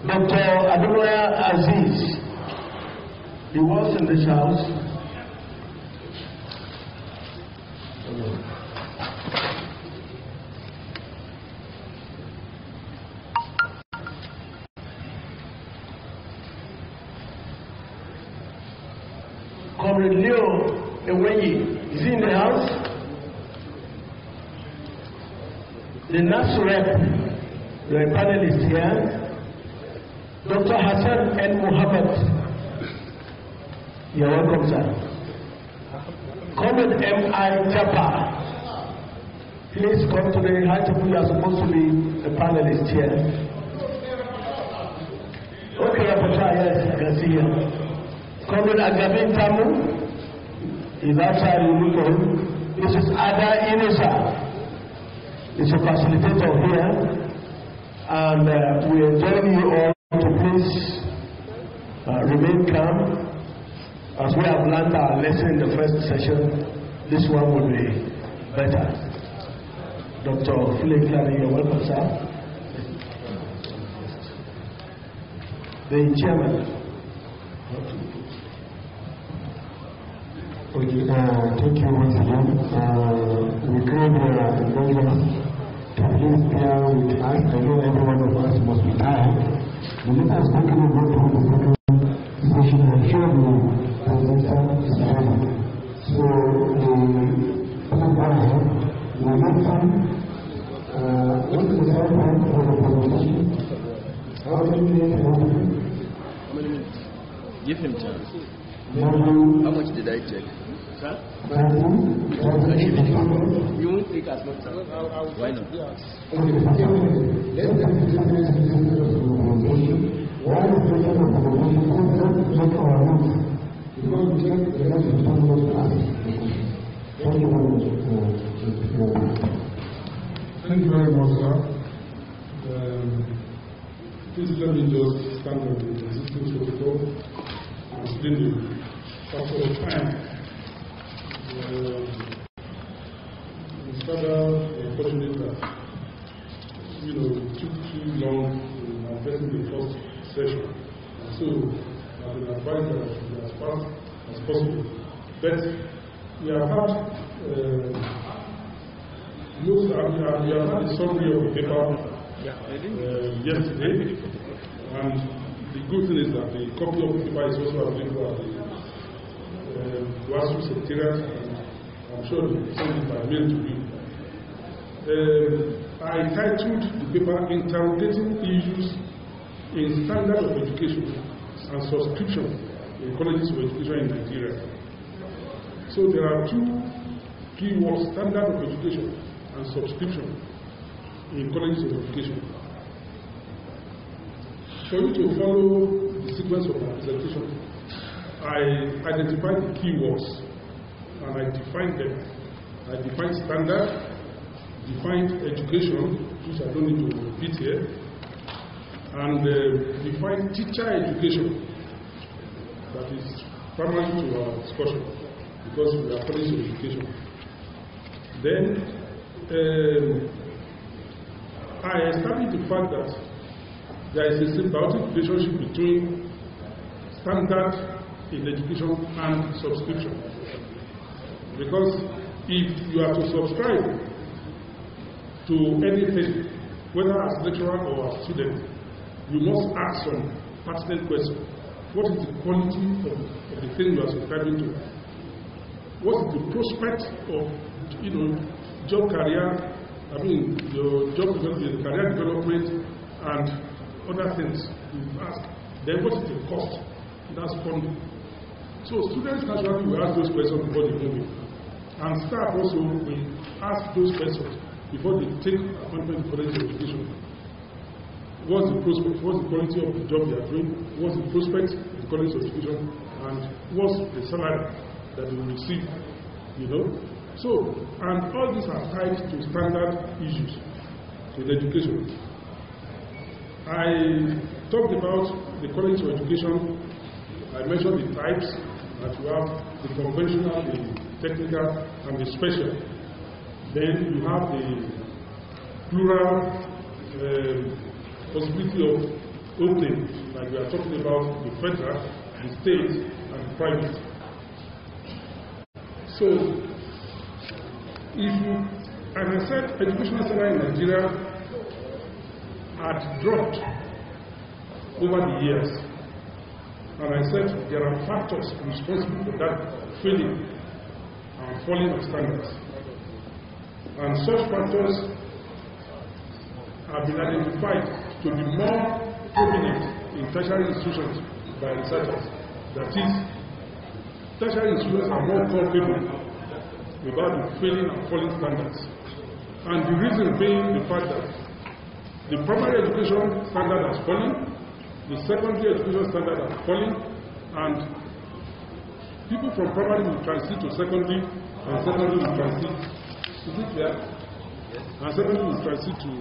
Dr. Adonai Aziz, he was in this house. Comrade Leo Ewenyi, is he in the house? The NAS rep, the panelist here. Dr. Hassan N. Muhammad, you're welcome, sir. Comrade M.I. Japa, please come to the high table. You are supposed to be a panelist here. Okay, Rapporteur, yes, I can see you. Comrade Agabin Tamu is outside. You look for him. This is Ada Inusa. He's a facilitator here. And we enjoy you all to please remain calm. As we have learned our lesson in the first session, this one will be better. Dr. Philip Clary, you're welcome, sir. The chairman. Okay, thank you once again. We crave indulgence to please bear with us. I know every one of us must be tired. The let us quickly go through the second session. I'm sure the presenter is ready. So, the next time, what is the time for the presentation? How many minutes? How many minutes? Give him chance. How much did I check? Sir? You won't take as much time. Why not? Thank you very much, sir. Please let me just stand on the existing protocol and explain the factor of time. It's rather unfortunate that it took too long in addressing the first session, and so I've been advised that I should be as fast as possible. But we have had a summary of the paper yesterday, and the good thing is that the copy of the paper is also available at the COEASU Secretariat, and I'm sure they will send it by mail to you. I titled the paper Interrogating Issues in Standard of Education and Subscription in Colleges of Education in Nigeria. So there are two keywords: standard of education and subscription in colleges of education. For you to follow the sequence of my presentation, I identified the keywords and I defined them. I defined standard, defined education, which I don't need to repeat here, and defined teacher education. That is primary to our discussion because we are college of education. Then I established the fact that there is a symbiotic relationship between standard in education and subscription. Because if you are to subscribe to anything, whether as lecturer or as student, you must ask some pertinent questions. What is the quality of the thing you are subscribing to? What is the prospect of job career? Your job development, career development, and other things you ask. Then what is the cost? That's funding. So students naturally will ask those questions before they move in. And staff also will ask those questions before they take appointment in college of education. What's the prospect? What's the quality of the job they are doing? What's the prospect in the college of education? And what's the salary that they will receive? So, and all these are tied to standard issues in education. I talked about the college of education. I mentioned the types that you have: the conventional, the technical, and the special. Then you have the plural possibility of open, like we are talking about the federal, the state, and the private. So, if you, and I said educational standard in Nigeria had dropped over the years. And I said there are factors responsible for that failing and falling of standards. And such factors have been identified to be more prominent in tertiary institutions by researchers. That is, tertiary institutions are more culpable about the failing and falling standards. And the reason being the fact that the primary education standard has fallen, the secondary education standard has fallen, and people from primary will transit to secondary, and secondary will transit. Is it clear? Yes. And secondary will transit to.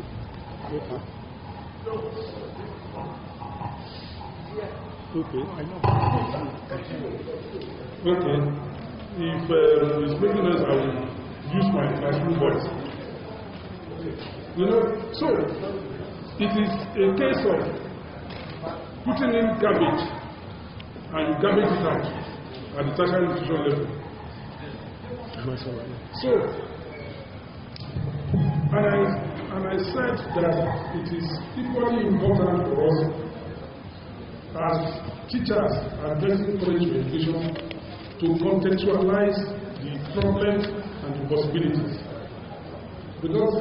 Okay. Okay. I know. Okay. If it's making us, I will use my classroom voice. You know, so it is a case of putting in garbage and you garbage it out at the tertiary institution level. So, and I said that it is equally important for us as teachers addressing college education to contextualize the problems and the possibilities. Because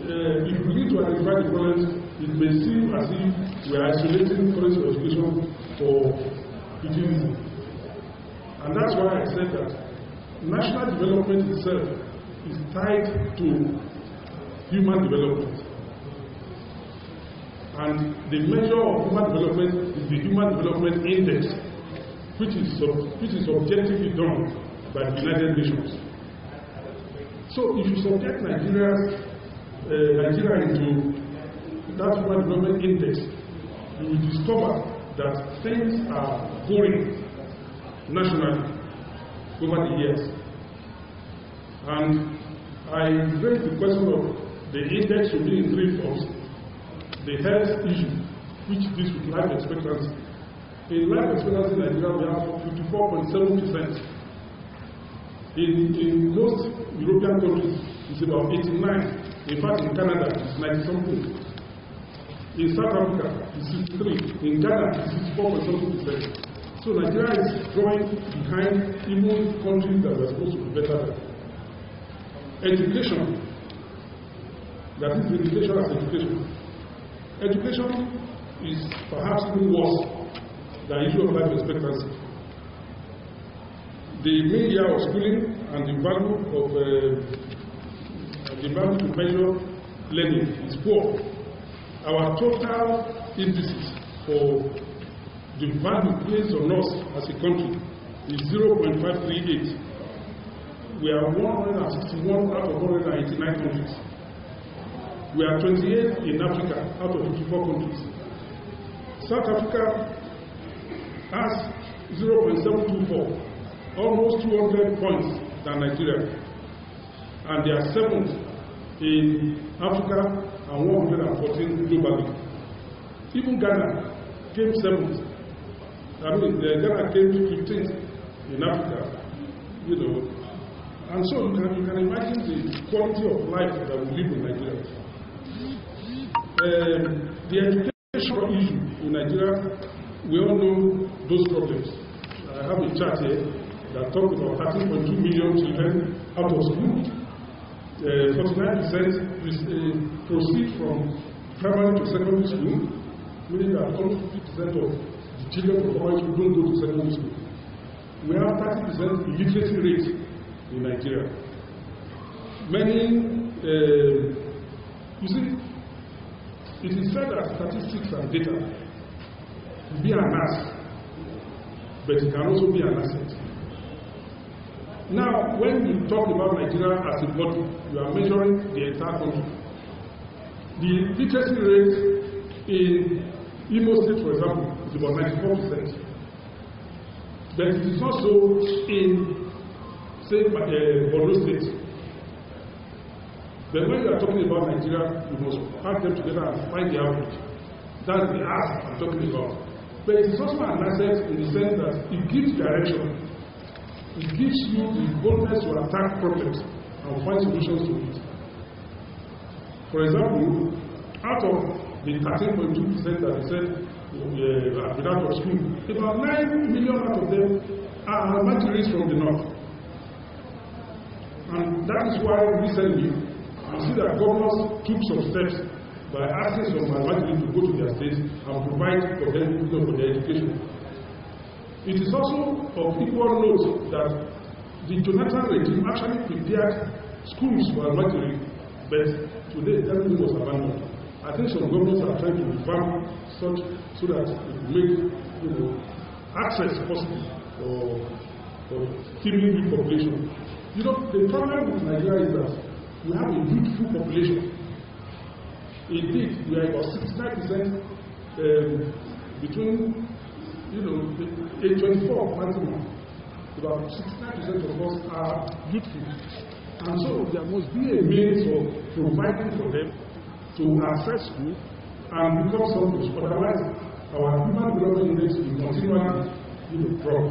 if we need to identify the problems, it may seem as if we are isolating college education for utility. And that's why I said that national development itself is tied to human development. And the measure of human development is the Human Development Index, which is objectively done by the United Nations. So if you subject Nigeria into that Human Development Index, you will discover that things are going nationally over the years. And I raised the question of the index should be in three forms. The health issue, which deals with life expectancy. In life expectancy in Nigeria, we have 54.7%. In most European countries, it's about 89%. In fact, in Canada, it's 90-something. In South Africa, it's 63%. In Ghana, it's 64.something%. So Nigeria is drawing behind even countries that are supposed to be better than. Education, that is the education as education. Education is perhaps even worse than the issue of life expectancy. The main year of schooling and the value to measure learning is poor. Our total indices for the value placed on us as a country is 0.538. We are 161 out of 189 countries. We are 28 in Africa out of 54 countries. South Africa has 0.724, almost 200 points than Nigeria. And they are 7th in Africa and 114 globally. Even Ghana came 7th. I mean, Ghana came 15th in Africa, you know. And so you can imagine the quality of life that we live in Nigeria. The education issue in Nigeria, we all know those problems. I have a chart here that talks about 13.2 million children out of school. 49% proceed from primary to secondary school, meaning that almost 50% of the children from primary school don't go to secondary school. We have 30% illiteracy rate in Nigeria. Many, you see, it is said that statistics and data will be an ass, but it can also be an asset. Now, when you talk about Nigeria as a body, you are measuring the entire country. The literacy rate in Imo State, for example, is about 94%. But it is also in, say, Borno State. But when you are talking about Nigeria, you must pack them together and find the average. That's the ask I'm talking about. But it's also an asset in the sense that it gives direction. It gives you the boldness to attack problems and find solutions to it. For example, out of the 13.2% that I said have been out of school, about 9 million out of them are migrants from the north. And that is why recently you see that governors took some steps by asking some migrants to go to their states and provide for them for their education. It is also of equal note that the Jonathan regime actually prepared schools for migrants, but today everything was abandoned. I think some governments are trying to revamp such so that it will make access possible for keeping the population. The problem with Nigeria is that we have a youthful population. Indeed, we are about 69% between age 24 maximum. About 69% of us are youthful. And so there must be a means of providing for them to access school and become something. Otherwise, our human development index will continually drop.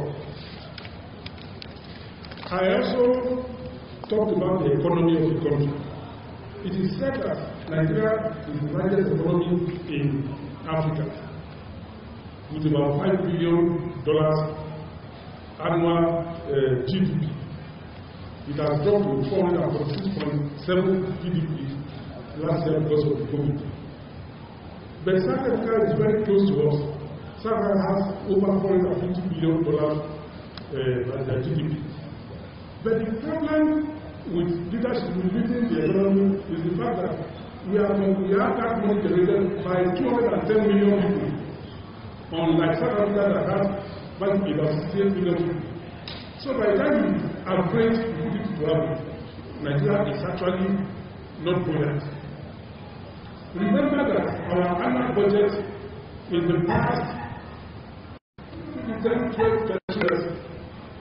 I also talked about the economy of the country. It is said that Nigeria is the largest economy in Africa, with about $5 billion annual GDP. It has dropped to 446.7 GDP last year because of the COVID. But South Africa is very close to us. South Africa has over $450 billion as their GDP. But the problem with leadership within the economy is the fact that we have that money generated by 210 million people, unlike South Africa that has about 68 million people. So by the time you upgrade to put it to average, Nigeria is actually not buoyant. Remember that our annual budget in the past 10-12 years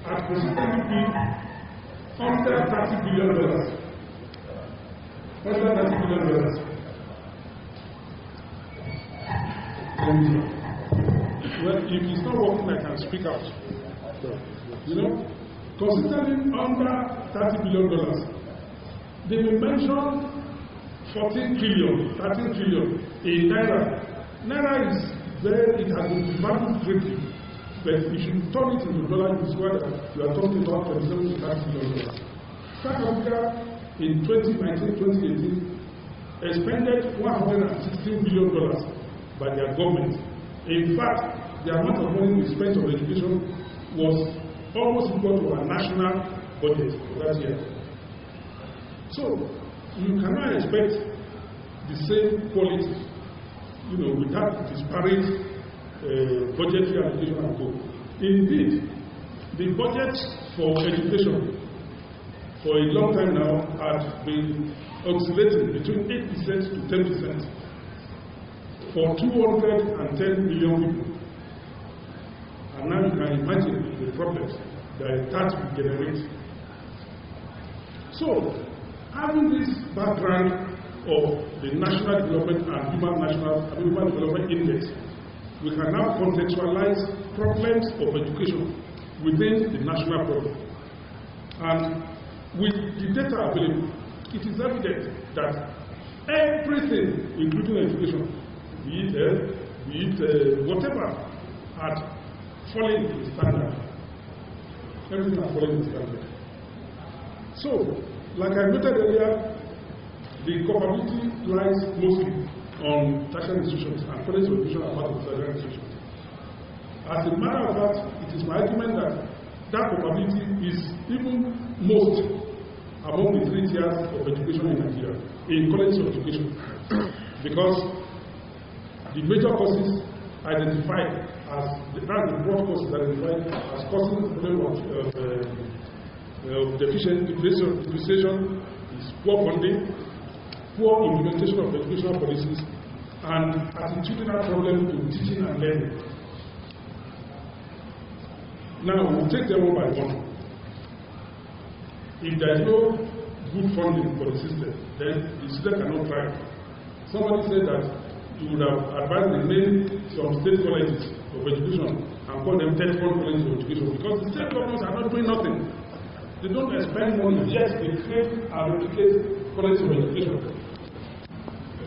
has consistently been under $30 billion. Under $30 billion. Well, if it's not working, I can speak out. Consistently under $30 billion. They will mention 14 trillion, 13 trillion in Naira. Naira is there, it has been devalued greatly. But if you turn it into dollars, you see that you are talking about $27 to $30 billion. South Africa in 2019-2018 expended $116 billion by their government. In fact, the amount of money we spent on education was almost equal to our national budget for that year. So, you cannot expect the same quality, without disparate budgetary allocation and go. Indeed, the budget for education for a long time now had been oscillating between 8% to 10% for 210 million people. And now you can imagine the problems that will generate. So, having this background of the National Development and Human Development Index, we can now contextualize problems of education within the national problem. And with the data available, it is evident that everything, including education, be it whatever, had fallen in standard. Everything has fallen in standard. So, like I noted earlier, the culpability lies mostly on tertiary institutions and college education are part of tertiary institutions. As a matter of fact, it is my argument that that culpability is even most among the 3 tiers of education in Nigeria, in college education, because the major causes identified as the broad causes identified as causing the problem of depreciation is poor funding, poor implementation of educational policies, and attitudinal problem to teaching and learning. Now, we'll take them one by one. If there is no good funding for the system, then the system cannot thrive. Somebody said that you would have advised to name some state colleges of education and call them technical colleges of education, because the state governments are not doing nothing. They don't expend money, yet they create and replicate colleges of education.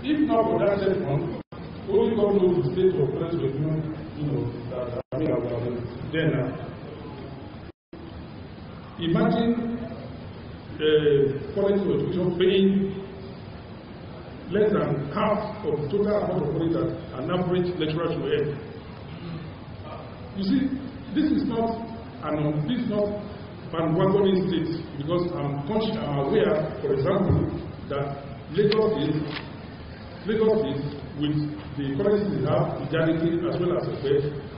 If not for that state fund, only God knows the state of colleges of education, that I mean, then imagine college of education paying less than half of the total amount of money that an average lecturer should earn. You see, this is not bandwagoning state, because I'm aware, for example, that Lagos is with the colleges they have, Fidelity as well as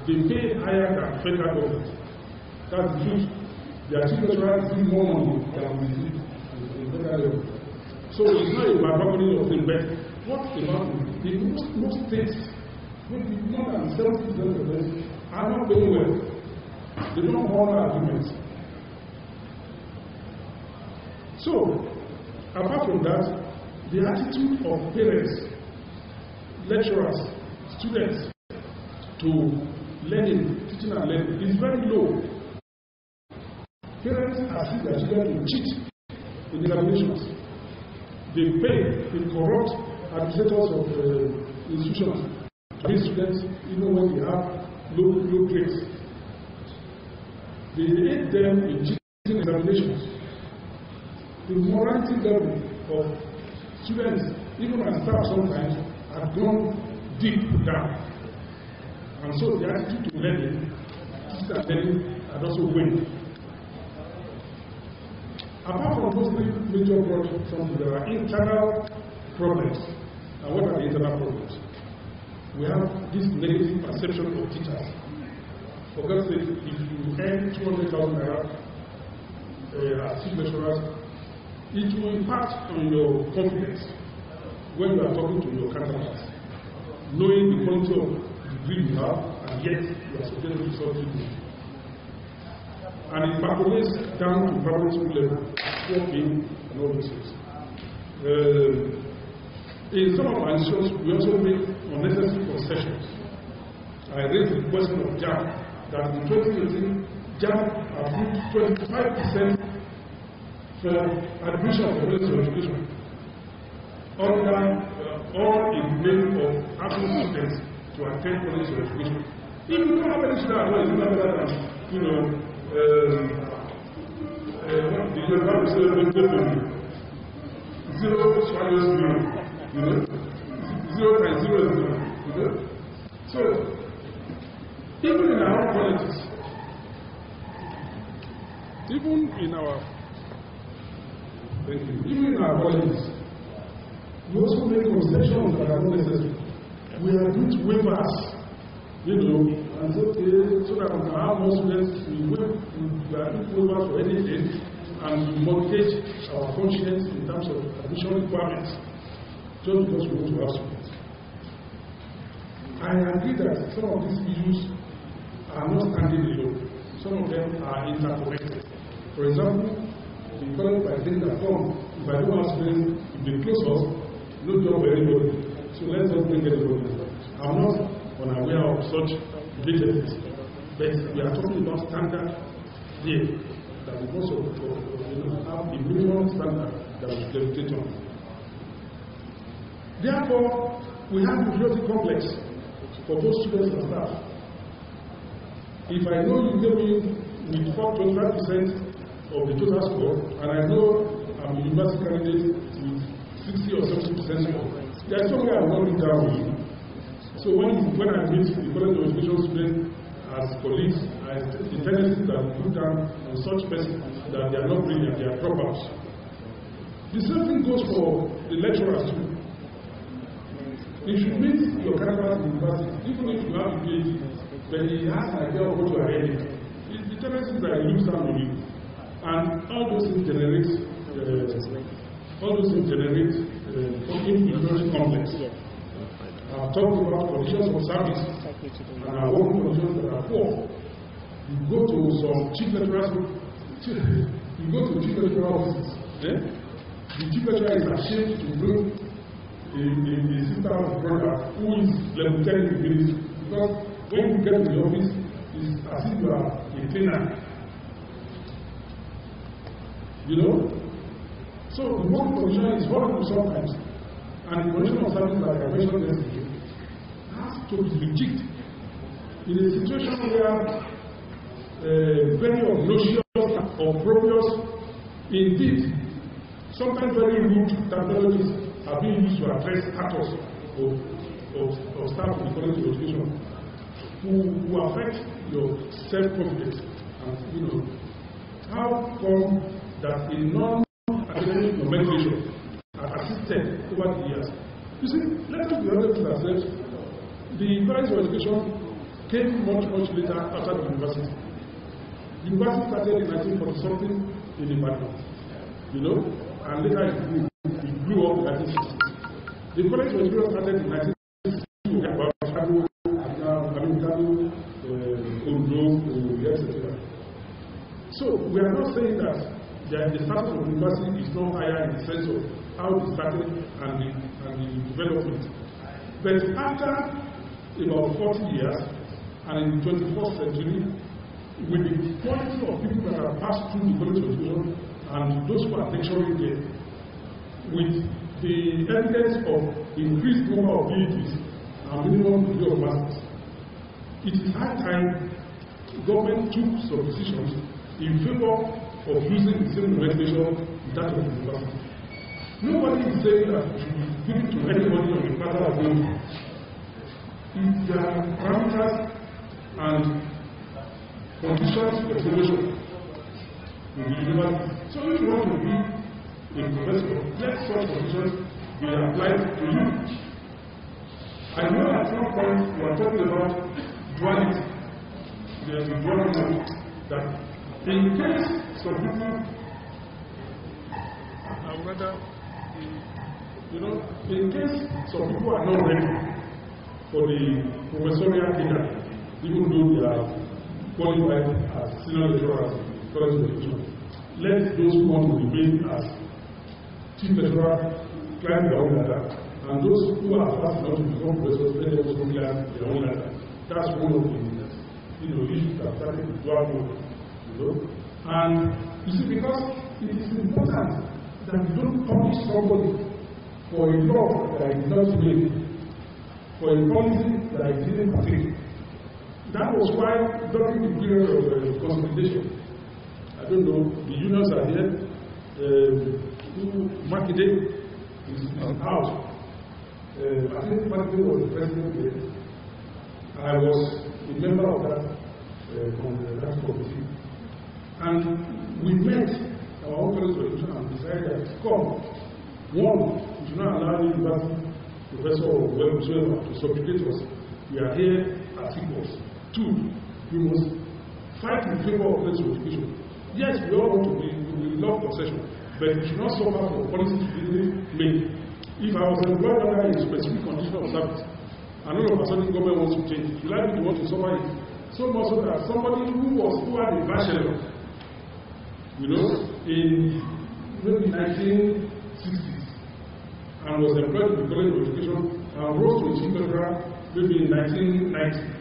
they pay higher than federal government. That's the truth. Their chief lecturers see more money than we see in federal level. So it's not a bandwagoning of thing, but what about most states, maybe more than 70% of them, are not doing well. They don't honor arguments. So, apart from that, the attitude of parents, lecturers, students to learning, teaching and learning is very low. Parents assist their children to cheat in examinations. They pay, they corrupt administrators of institutions to pay students even when they have low grades. They aid them in cheating examinations. The morality level of students, even as staff sometimes, have gone deep down. And so the attitude to learning, teaching and learning, are also weak. Apart from those three major problems, there are internal problems. And what are the internal problems? We have this negative perception of teachers. For God's sake, if you earn 200,000 naira as chief lecturers, it will impact on your confidence when you are talking to your counterparts, knowing the quality of degree you have, and yet you are subjected to such treatment. And it percolates down to primary school level, working and all those things. In some of our institutions, we also make unnecessary concessions. I raised the question of JAM, that in 2018, JAM approved 25% for admission for college of education under all in the name of asking students to attend college of education. If you don't have any student, well, it's not better than, what the Yoruba will say, zero swallows zero, 0 times 0 is 0, So, even in our colleges, even in our colleges, we also make concessions that are not necessary. We are doing waivers, and so that we can have more students, we are doing waivers for anything, and we mortgage our conscience in terms of admission requirements, just because we want to have students. I agree that some of these issues are not standing alone. Some of them are interconnected. For example, the college by saying that if I don't have students, if they close us, no job for anybody. So let's not bring anybody. I'm not unaware of such vigilances, but we are talking about standard here that we also have a minimum standard that we legislate on. Therefore, we have inferiority complex for both students and staff. If I know you gave me with 25% of the total score, and I know I'm a university candidate with 60 or 70% score, there is somewhere I'm not down with you. So when I meet the college of education students as colleagues, the tendency that we put down on such persons that they are not brilliant, they are dropouts. The same thing goes for the lecturers too. If you meet your counterpart in university, even if you have a PhD, but he has an idea of what you are heading, the tendency is that he looks down on you. And all those things generate inferiority complex. I've talked about conditions of service and our working conditions that are poor. You go to some chief lecturers, you go to chief lecturer offices. The chief lecturer is ashamed to bring sister or brother who is level 10 in ministry, because when you get to the office, it's as if you are a cleaner. You know? So the work condition is horrible sometimes. And the condition of service, like I mentioned yesterday, has to be legit. In a situation where very obnoxious, opprobrious, indeed, sometimes very rude terminologies are being used to address status of staff in the college of education who affect your self-confidence. And you know, how come that a non-academic nomenclature has assisted over the years? You see, let us be honest with ourselves. The college of education came much later after the university. The university started in 1940-something in Ibadan, you know, and later it blew up in 1960s. The college of education started in 1960 about Kano, Ondo, etc. So we are not saying that the status of the university is not higher in the sense of how it started and the development. But after about 40 years, and in the 21st century, with the quality of people that have passed through the college of education and those who are lecturing there, with the evidence of increased number of PhDs and minimum degree of masters, it is high time government took some decisions in favor of using the same nomenclature that of the university. Nobody is saying that we should give it to anybody on the matter of going. If there are parameters and conditions for promotion in the university, so if you want to be a professor, let such conditions be applied to you. I know at one point we are talking about duality. There is a duality that in case some people are rather, you know, in case some people are not ready for the professorial career, even though they are qualified as senior lecturers in college of education, let those who want to remain as chief lecturer climb their own ladder, and those who are fast enough to become professors, let them also climb their own ladder. That's one of the issues that started with dual mode, you know. And you see, because it is important that you don't punish somebody for a law that is not made, for a policy that I didn't take. That was why during the period of consolidation, I don't know, the unions are here, Makinde is out. I think Makinde was the president there. I was a member of that committee. And we met our own college of education and decided that, come, one, we should not allow the university professor or whoever to subjugate us. We are here as equals. Two, we must fight in favor of college education. Yes, we all want to be, we love concession, but we should not suffer for policies we didn't make. If I was employed under a specific condition of service, and all of a sudden government wants to change, you like to want to suffer it. So much so that somebody who had a bachelor, you know, in maybe 1960s, and was employed in the college of education, and rose to a chief lecturer maybe in 1990.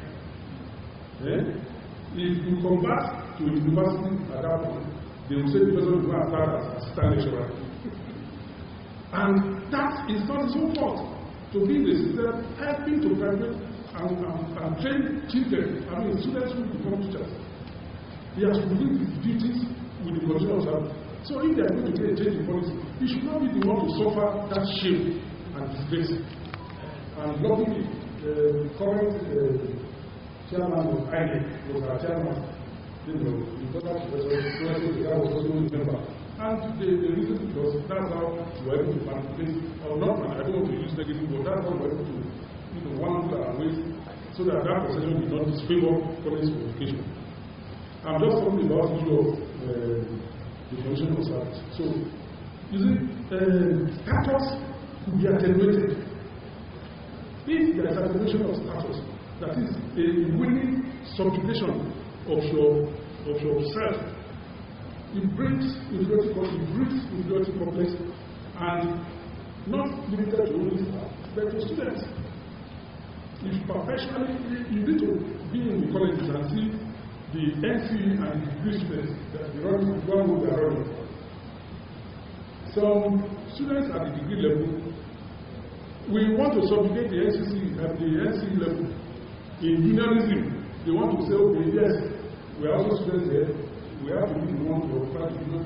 If you come back to the university at that point, they will say the person will not start as assistant lecturer. And that is not his own fault. To be in the system, helping to graduate and train children, students who become teachers. He has to do his duties with the condition of service. So if they are going to get a change in policy, he should not be the one to suffer that shame and disgrace. And luckily, the current chairman of INEC was our chairman. The total professor, the guy was also a member. And the reason was that's how we were able to manipulate, or not, I don't want to use negative, but that's how we were able to one way so that that perception will not disfavor college education. I'm just talking about the issue of the condition of service. So, you see, status could be attenuated. If there is attenuation of status, that is a willing subjugation of yourself, it breeds inferiority complex, and not limited to only staff, but to students. If professionally, you need to be in the colleges and see the NC and the degree students that they are running. Some students at the degree level, we want to subjugate the NCC at the NC level. In unionism, they want to say, okay, yes, we are also students there, we have to be the one to occupy the union.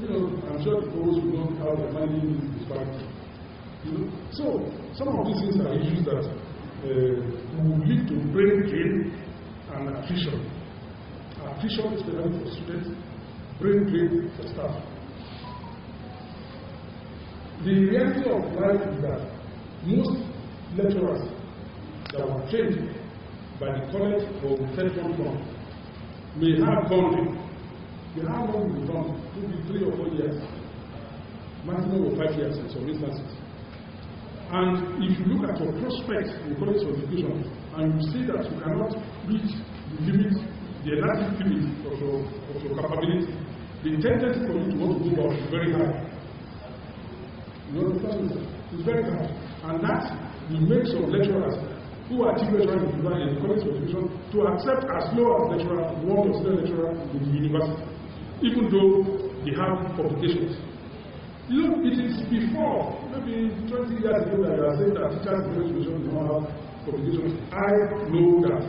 You know, I'm sure the folks will know how they're managing this party. You know? So, some of these things are issues that will lead to brain drain and attrition. Attrition, especially for students, brain drain for staff. The reality of life is that most lecturers that were trained by the college or the session fund may have gone. They have not been done, maybe 3 or 4 years, maximum of 5 years in some instances. And if you look at your prospects in college education and you see that you cannot reach the limit, the elastic limit of your capability, the tendency for you to want to go out is very high. You understand? It's very hard. And that will make some lecturers who are chief lecturers in the college of education to accept as low as lecturer, one or student lecturer in the university, even though they have publications. You know, it is before, maybe 20 years ago, that you are saying that teachers in college of education do not have publications. I know that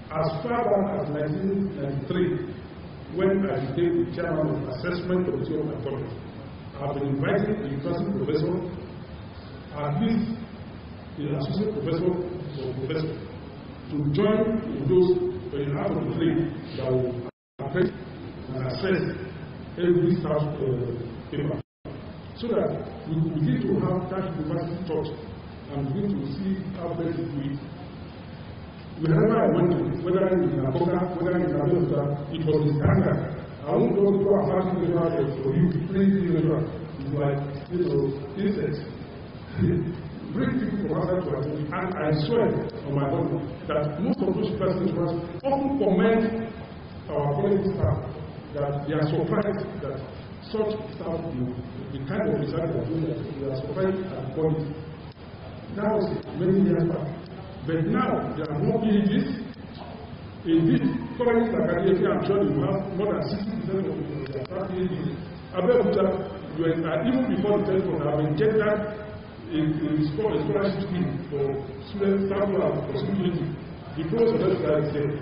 as far back as 1993, when I became the chairman of the assessment committee of my college, I've been inviting the university professor, at least the associate professor or professor, to join in those out of the three that will affect and assess every staff paper, so that we will begin to have that university thought and begin to see how best to do it. Wherever I went to, whether in Napoca, whether in Napoca, it was the standard. I won't go to a party for you, please, it's like, you know, insects. Bring people from outside to attend, and I swear on my body that most of those persons often comment our college staff that they are surprised that such staff, the kind of research they are doing, they are surprised at quality. That was many years back. But now there are more PhDs. Indeed, colleges like academia, I'm sure you have more than 60% of their staff PhDs. Even before the telephone, I have injected a scholarship scheme for students staff who have possibility. The process of that is there.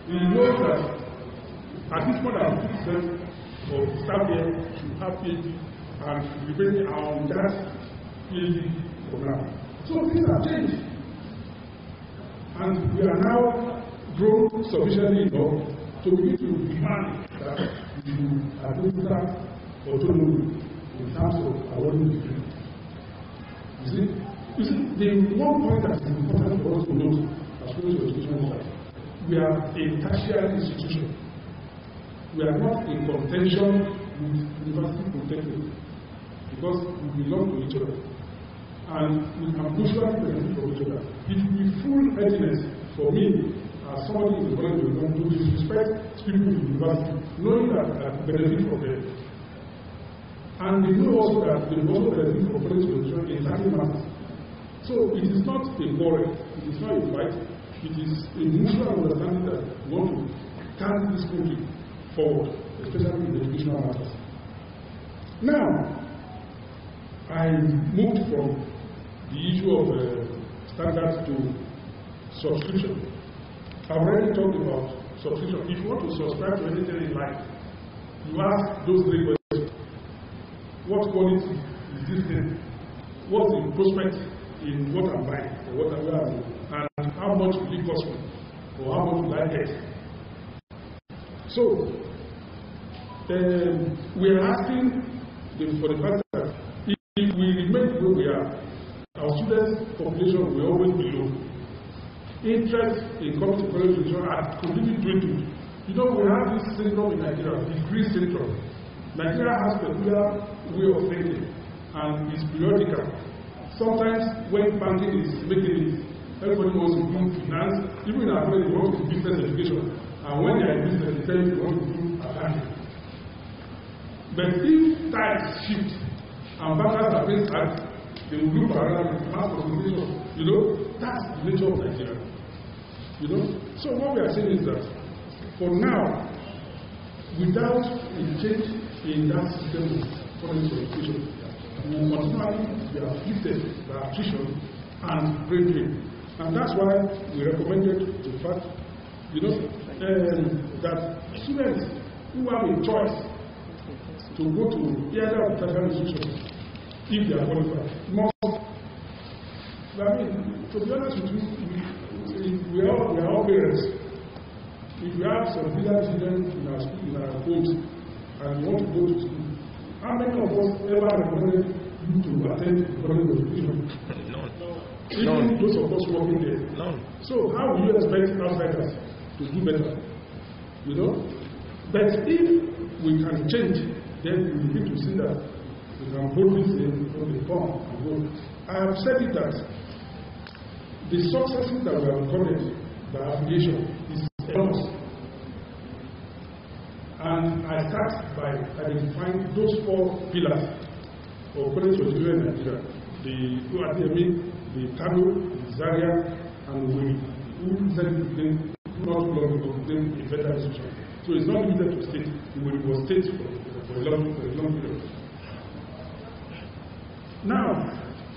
We know that at least more than 50% of staff here should have PhD, and depending on that PhD program. So things have changed. And we are now grown sufficiently enough to begin to demand that you administer autonomy in terms of awarding degree. You see, the one point that is important for us to note as far as education is that we are a tertiary institution. We are not in contention with university polytechnic because we belong to each other. And we can mutually benefit from each other. It will be full readiness for me as somebody in the college to disrespect people in the university, knowing that I benefit from them. And they know also that they also benefit from college education in certain matters. So it is not a quarrel, it is not a fight, it is a mutual understanding that we want to carry this country forward, especially in educational matters. Now, I moved from the issue of standards to subscription. I've already talked about subscription. If you want to subscribe to anything in life, you ask those 3 questions. What quality is this thing? What's the prospect in what I'm buying or what I'm wearing? And how much will it cost me? Or how much will I get? So, we are asking for the fact that if we remain where we are, our students' population will always be low. Interest in coming to college education are completely dwindled. You know, we have this syndrome in Nigeria, degree syndrome. Nigeria has a peculiar way of thinking, and it's periodical. Sometimes when banking is making it, everybody wants to do finance, even in our college, they want to do business education. And when they are in business, they tell you they want to do accounting. But if times shift, and bankers are being sacked, they will look around with mass organization. You know, that's the nature of Nigeria. You know, so what we are saying is that for now, without a change in that system of foreign education, we will continually be afflicted by attrition and brain drain. And that's why we recommended the fact, you know, that students who have a choice to go to either of the tertiary institutions, if they are qualified, must. I mean, to be honest with you, we are all parents. If we have some village children in our school, in our homes, and we want to go to school, how many of us ever recommended you to attend college education? Even those of us working there. So how will you expect outsiders to do better? You know? But if we can change, then we need to see that we can boldly say, okay, come and go. I have said it that the successes that we have recorded by affiliation is enormous. And I start by identifying those 4 pillars of college education in Nigeria. The Kano, the Zaria, and the Wemi, who said it became not long ago, became a federal institution. So it's not limited to state. The Wemi was state for a long period. Now,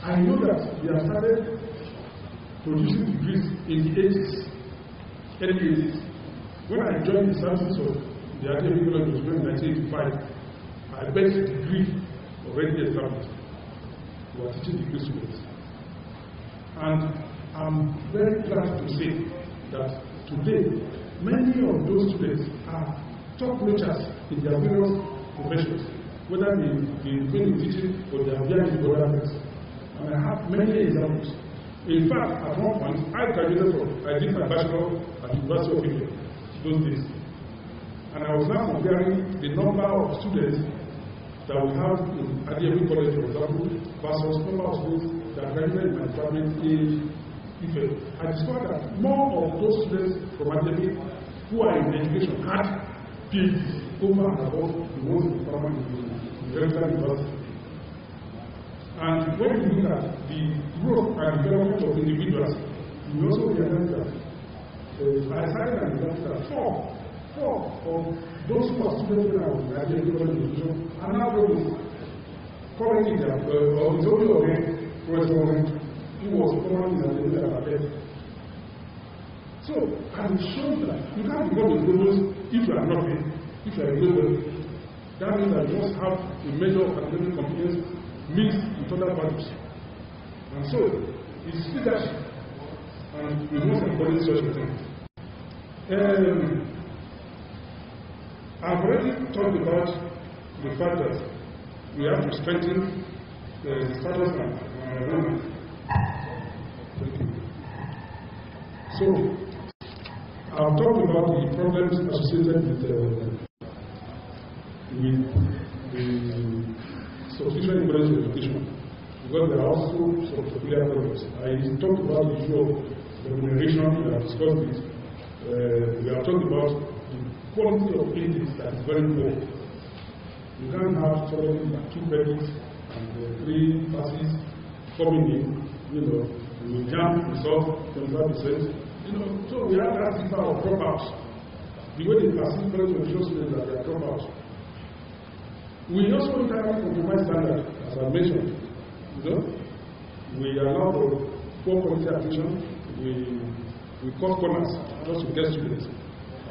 I know that we have started producing degrees in the 80s, early 80s. When I joined the services of the academic college in 1985, I bet the degree already established. We are teaching degree students. And I'm very glad to say that today, many of those students are top notchers in their various professions, whether they've been in teaching or they are behind in other things. And I have many examples. In fact, at one point, I did my bachelor at the University of India those days. And I was now comparing the number of students that we have in academic college, for example, versus number of students that graduated in my department in Ife. I discovered that more of those students from academic who are in education had PhDs over and above the ones in the department in the regular university. And when you look at the growth and development of individuals, you also realize that I started an example that 4 of those who are students in our academic education are now going currently or is only already Professor who was currently in the academic. So, and it shows that you can't become a provost if you are not there, if you are a global. That means that you must have a measure of academic competence mixed with other values. And so, it's leadership, and we must encourage such a thing. I've already talked about the fact that we have to strengthen the status and environment. Thank you. So, I've talked about the problems associated with the substitution in college education, because there are also some peculiar problems. I talked about the issue of remuneration, we have discussed it. We have talked about the quality of intakes that is very poor. You can't have somebody with 2 credits and 3 passes coming in, you know, with jam result 25%. You know, so we have that system of dropouts. The way they perceive college education students that they are dropouts. We also entirely compromise standard, as I mentioned. You know, we allow for poor quality admission. We cut corners just to get students.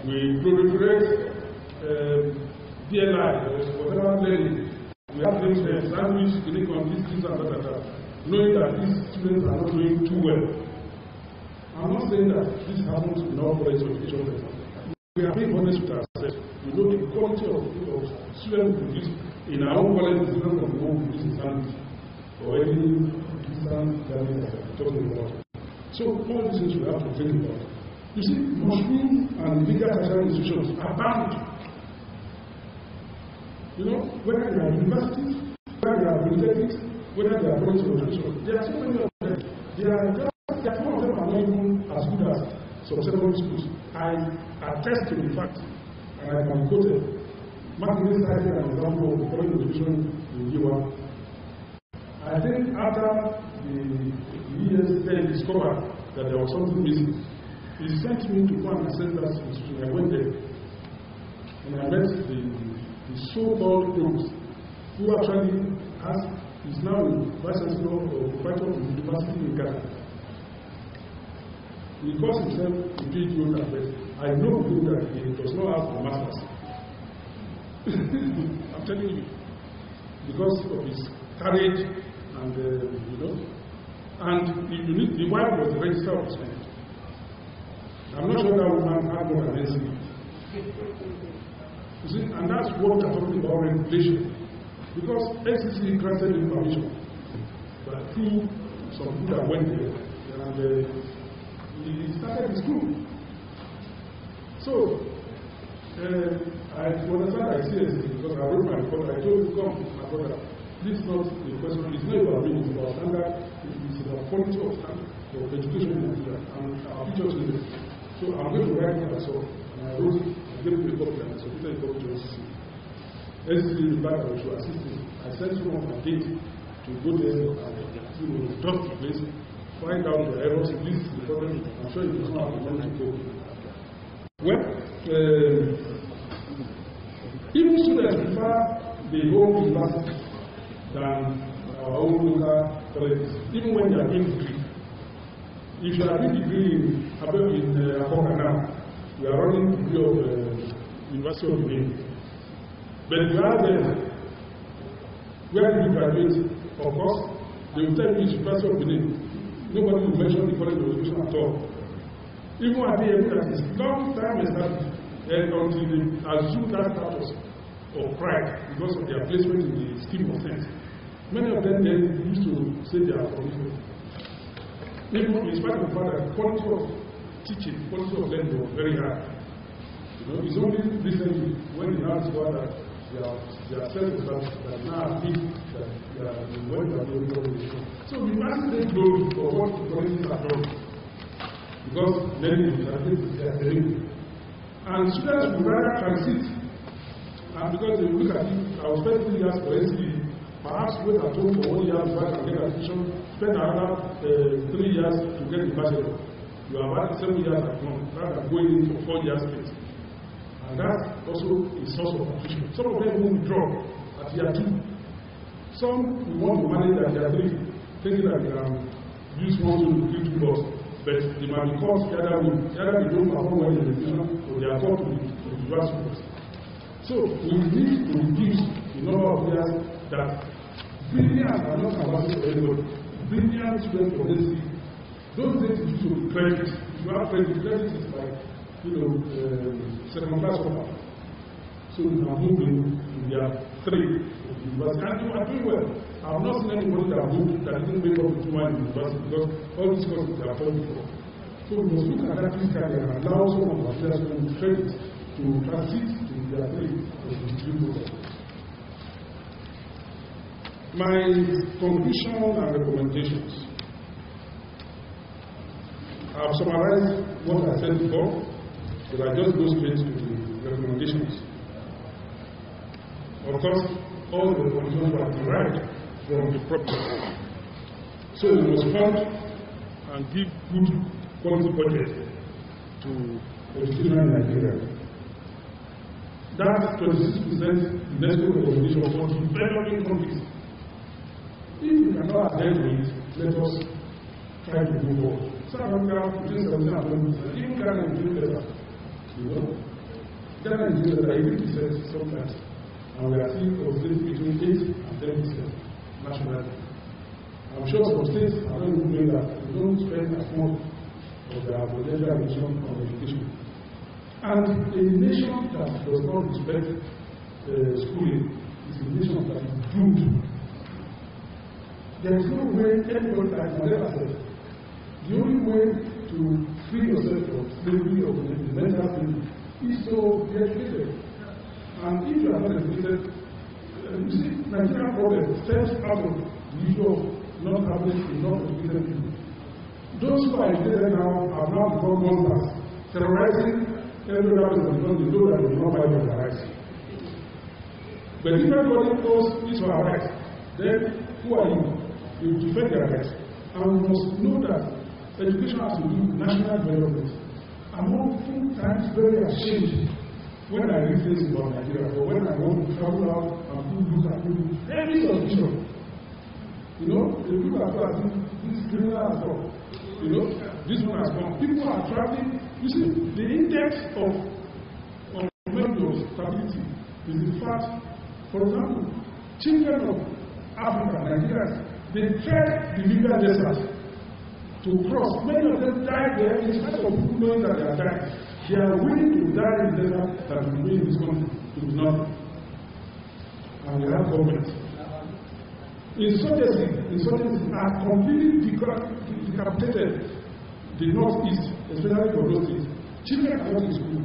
We proliferate DLI, whatever learning. We have things there, sandwich, curriculum, these and that, knowing that these students are not doing too well. I'm not saying that this happens in all college education. We are being honest with ourselves. We know the quality of students we produce in our own college is different from the one we produce in sandwich or any distance learning that we're talking about. So all these things we have to think about. You see, mushroom and bigger tertiary institutions are bound. You know, whether they are universities, whether they are polytechnics, whether they are college education, there are so many of them. Some of them are not even as good as some secondary schools. I attest to the fact, and I can quote it. Martin cited an example of college education in Yiwa. I think after the ESN discovered that there was something missing, he sent me to go and assess that institution. I went there and I met the so-called groups who actually is now vice chancellor or proprietor of the university in Ghana. He calls himself a PhD at I know that he does not have a master's. I'm telling you, because of his courage and and the wife was the registrar of his marriage. I'm not sure that woman had more than anything. You see, and that's what we're talking about regulation. Because SEC granted him permission, but through some people that went there, and he started his school. So, I understand I see it because I wrote my report. I told him, come, my brother, this is not the question, it's not about me, it's about standard, it's about quality of standard of education in Nigeria and our future children. So I'm going to write it myself, and I wrote, I gave him a copy and I submitted a copy to SEC. SEC replied that I should assist him. I sent him on my date to go there and drop the place, find out the errors, this is the problem. I'm sure he does not have the money to go. Well, even students prefer the home university than our own local colleges, even when they are doing degree. If you are doing degree in Akoka now, we are running the degree of University of Benin. But if you are there, where did you graduate? Of course, they will tell you it's University of Benin. Nobody will mention the college of education at all. Even at the end, that is long time established, until they assume that status of pride because of their placement in the scheme of things. Many of them then used to say they are from Israel. Even in spite of the fact that the quality of teaching, quality of learning was very high. It's only recently when they now discover that they are self-established, that now think that they are the world that they are doing. So we must take glory for what the colleges have done. Because learning is their dream. And students would rather transit. And because they look at it, I will spend 3 years for SCD, perhaps wait at home for 1 year before I can get admission, spend another 3 years to get the bachelor. You have had 7 years at home, rather than going in for 4 years straight. And that also is source of attrition. Some of them will withdraw at year 2. Some will want to manage at year 3, thinking that they can use one to do 2 laws. But they might be caught the other way. Either they don't perform well in the education or they are caught to the grass schools. So we need to reduce the number of years that brilliant are not available for everybody. Brilliant students for this. Those days you should credit. If you have credit is like, second class offer. So we are moving to year 3 of the university. And you are doing well. I have not seen anybody that moved that didn't make up with 2 in the university because all these courses they have done before. So we must look at that critically and allow some of our players to credit to transit to their 3 of the degree program. My conclusion and recommendations. I have summarized what I said before, but I just go straight to the recommendations. Of course, all the recommendations were derived from the problem. So we must fund and give good quality budget to education in Nigeria. That's 26% UNESCO recommendation for developing countries. If we cannot adhere to it, let us try to move forward. South Africa, between 17 and 20%, even Ghana is doing better. Ghana is doing better, 80% sometimes. And we are seeing oscillating between 8 and 10% nationally. I'm sure some states are not even doing that. They don't spend as much of their potential ambition on education. And a nation that does not respect schooling is a nation that is doomed. There is no way anybody can never say. The only way to free yourself from slavery or the mental slavery is to be educated. And if you are not educated, you see, Nigerian problem stems out of the issue of not having enough educated people. Those who are educated now have now become monsters, terrorizing every other person because they know that they will not buy their rights. But if everybody knows these are rights, then who are you? we defend their rights. And we must know that education has to do with national development. I'm oftentimes very ashamed when I read things about Nigeria, or when I want to travel out and look at people, every suspicion. You know, the people are saying, this criminal has come. You know, this one has come. People are traveling. You see, the index of mental stability is the fact, for example, children of Africa, Nigerians, they tread the Libyan desert to cross. Many of them die there in spite of people knowing that they are dying. They are willing to die in the desert than to be in this country to do nothing. And we have government. Insurgencies are completely decapitated the northeast, especially for those states. Children are not in school.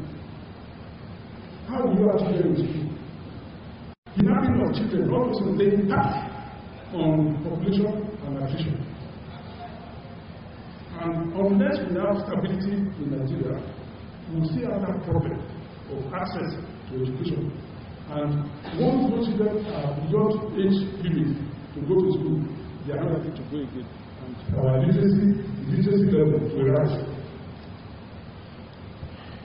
How do you have children in school? Kidnapping of children also they impact on population and attrition. And unless we have stability in Nigeria, we will still have that problem of access to education. And once those children are beyond age limit to go to school, they are not likely to go again. And our literacy level will rise.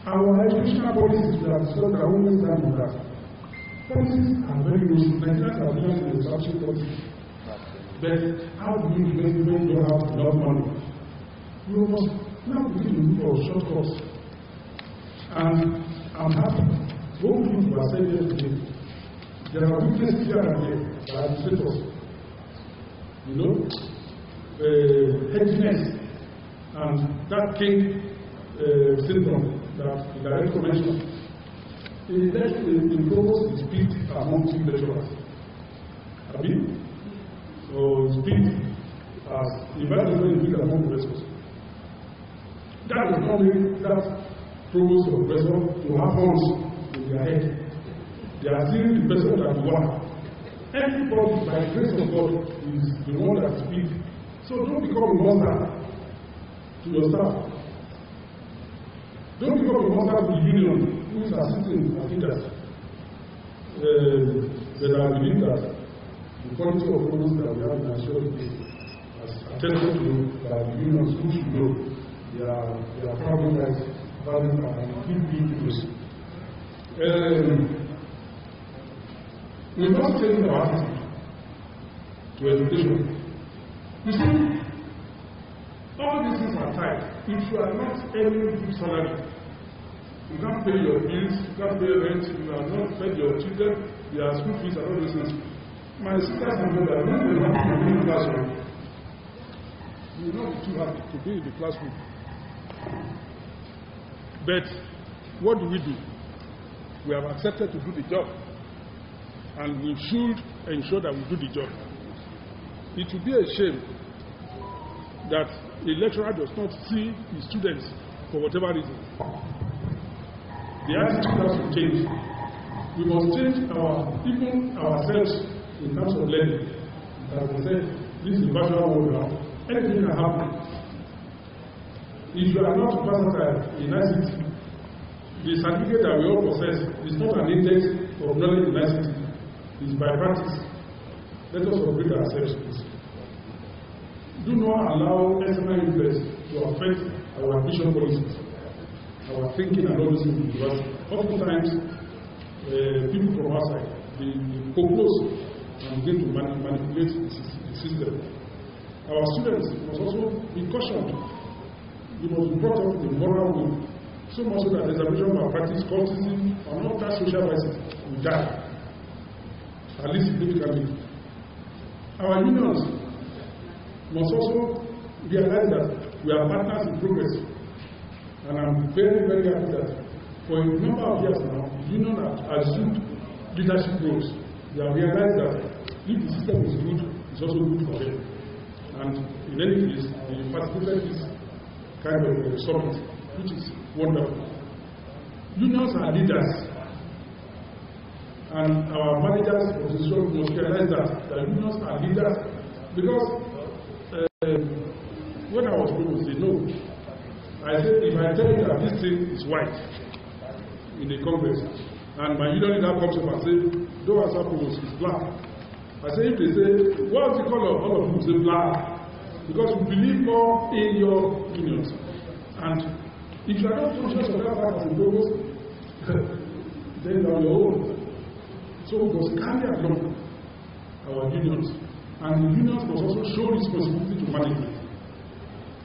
Our educational policies, we have discussed our own time on that. Policies are very loose. Nigerians are doing the establishing policies. But how do you invest when you don't have enough money? You must now begin to look for shortcuts. And I'm happy. Both people are saying yesterday, there are weaknesses here and there by administrators. You know, headiness and that king syndrome that the director mentioned. In provost is split among two lecturers. So split as evaluation is split among professors. That is not make that provost or professor to have horns in their head. They are still the person that you want. Everybody, by the grace of God, is the one that speaks. So don't become a monster to your staff. Don't become a monster to the union who is assisting as leaders. But I believe that the quality of products that we have in Nigeria has attested to by the unions who should know their problem rights, values, and big issues. We must change our attitude to education. You see, all these things are tied. If you are not earning good salary, you can't pay your bills, you can't pay rent, you have not fed your children, their school fees and all those things. My sisters and brothers, when they want to be in the classroom, you will not be too happy to be in the classroom. But what do? We have accepted to do the job. And we should ensure that we do the job. It would be a shame that a lecturer does not see his students for whatever reason. The attitude has to change. We must change even ourselves in terms of learning. As I said, this is virtual world now. Anything can happen. If you are not versatile in ICT, the certificate that we all possess is not an index of knowledge in ICT. Is by practice. Let us operate ourselves, please. Do not allow external influence to affect our vision policies, our thinking and all these things. Because oftentimes, people from outside, they propose and begin to manipulate the system. Our students must also be cautioned. You must be brought up in the moral way, so much so that examination malpractice, cultism, and all that social vices will die. At least significantly. Our unions must also realize that we are partners in progress. And I'm very, very happy that for a number of years now, the union has assumed leadership roles. They have realized that if the system is good, it's also good for them. And in any case, they participated in this kind of summit, which is wonderful. Unions are leaders. And our managers position must realize that unions are leaders, because when I was proposed, they know. I said, if I tell you that this thing is white in the Congress, and my union leader comes up and says, don't answer proposed, it's black, I say, if they say, what's the color? All of them say black. Because we believe more in your unions. And if you are not conscious of that fact as a provost, then you are your own. So we must carry along our unions. And the unions must also show responsibility to management.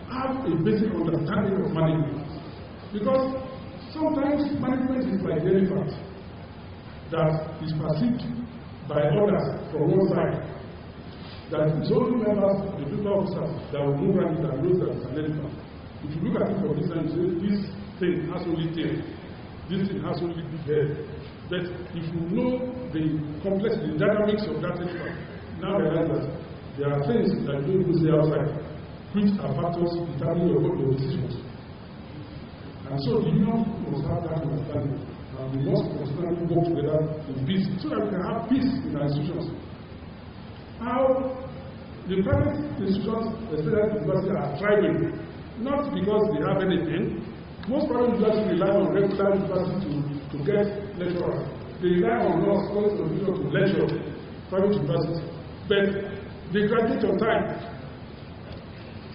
Have a basic understanding of management. Because sometimes management is like the elephant that is perceived by others from one side. That it's only members, the people officers, that will move around it and know that it's an elephant. If you look at it from this side, you say, this thing has only tail, this thing has only big head. But if you know the complexity, the dynamics of that elephant, now realize that there are things that you don't even see outside, which are factors determining your decisions. And so the union must have that understanding. And we must constantly work together in peace so that we can have peace in our institutions. How the private institutions, especially universities, are thriving, not because they have anything. Most private universities rely on regular universities to get lecturers. They rely on law scholars to lecture private universities. But they graduate on time.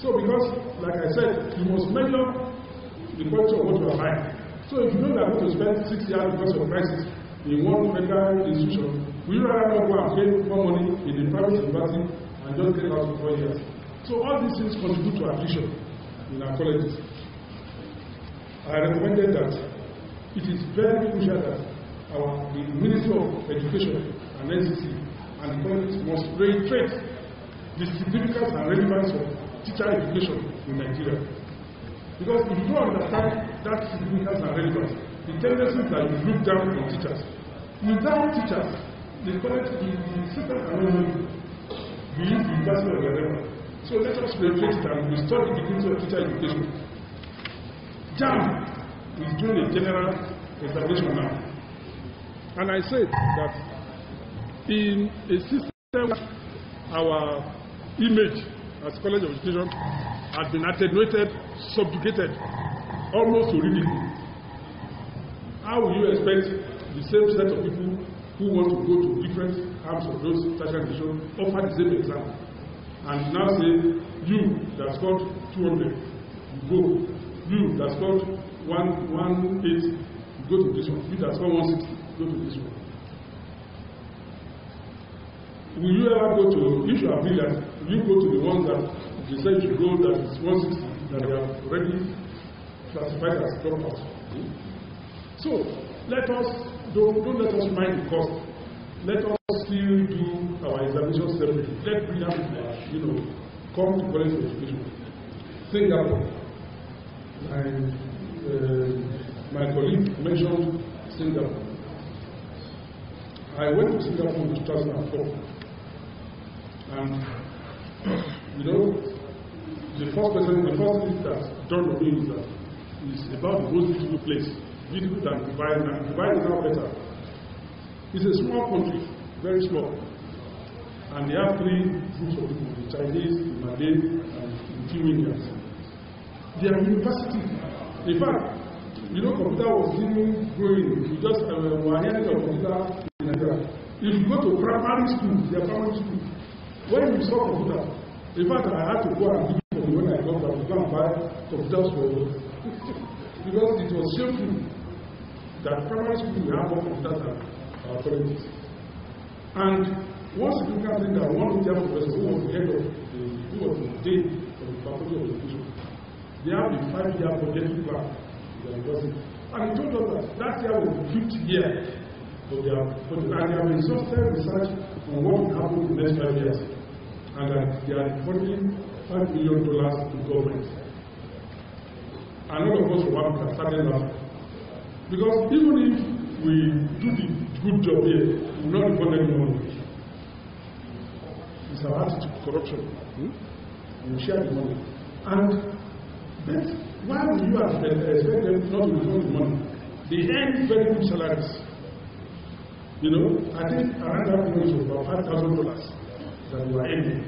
So because, like I said, you must measure the quality of what you are buying. So if you know that you are going to spend 6 years because of crisis in one federal institution, we rather not go and pay more money in the private university and just get out for 4 years. So all these things contribute to attrition in our colleges. I recommended that it is very crucial that the Ministry of Education and NCC and the colleges must reiterate the significance and relevance of teacher education in Nigeria. Because if you don't understand that significance and relevance, the tendency is that you look down on teachers. Without teachers, the college, the system cannot be university or whatever. So let us replace it and restore the dignity of teacher education. JAM is doing a general examination now. And I said that in a system where our image as College of Education has been attenuated, subjugated, almost to ridicule, how will you expect the same set of people who want to go to different arms of those tertiary institutions offer the same exam and now say, you that scored 200, you go. You that scored 180, you go to this one. You that scored 160, go to this one. Will you ever go to, if you are brilliant, will you go to the ones that they say you go that is 160, that they have already classified as dropouts? So, let us, don't let us mind the cost. Let us still do our examinations separately. Let brilliant people, come to college of education. Singapore. My colleague mentioned Singapore. I went to Singapore in 2004. And, the first thing that dawned on me is that it's about the most beautiful place. Beautiful than Dubai. And Dubai is now better. It's a small country, very small. And they have 3 groups of people, the Chinese, the Malay, and the few Indians. They are universities. In fact, computer was still growing. We just were hearing of computer in Nigeria. If you go to primary school, they are primary school. When you saw computer, in fact, I had to go and give it when I got there to go and buy computers for because it was shameful that primary school we have more computers than our colleges. And one significant thing that one of the professors who was the head of who was the dean of the faculty of education, they have a 5-year projected plan in the university. And he told us that year was the 5th year of their project. And they have exhausted research on what will happen in the next 5 years. And that they are funding $5 million to government. And all of us will have to start now. Because even if we do the good job here, we will not refund any money. It's our attitude to corruption. We share the money. And but why would you expect them not to refund the money? They earn very good salaries. I think around that money is about $5,000 that we are earning.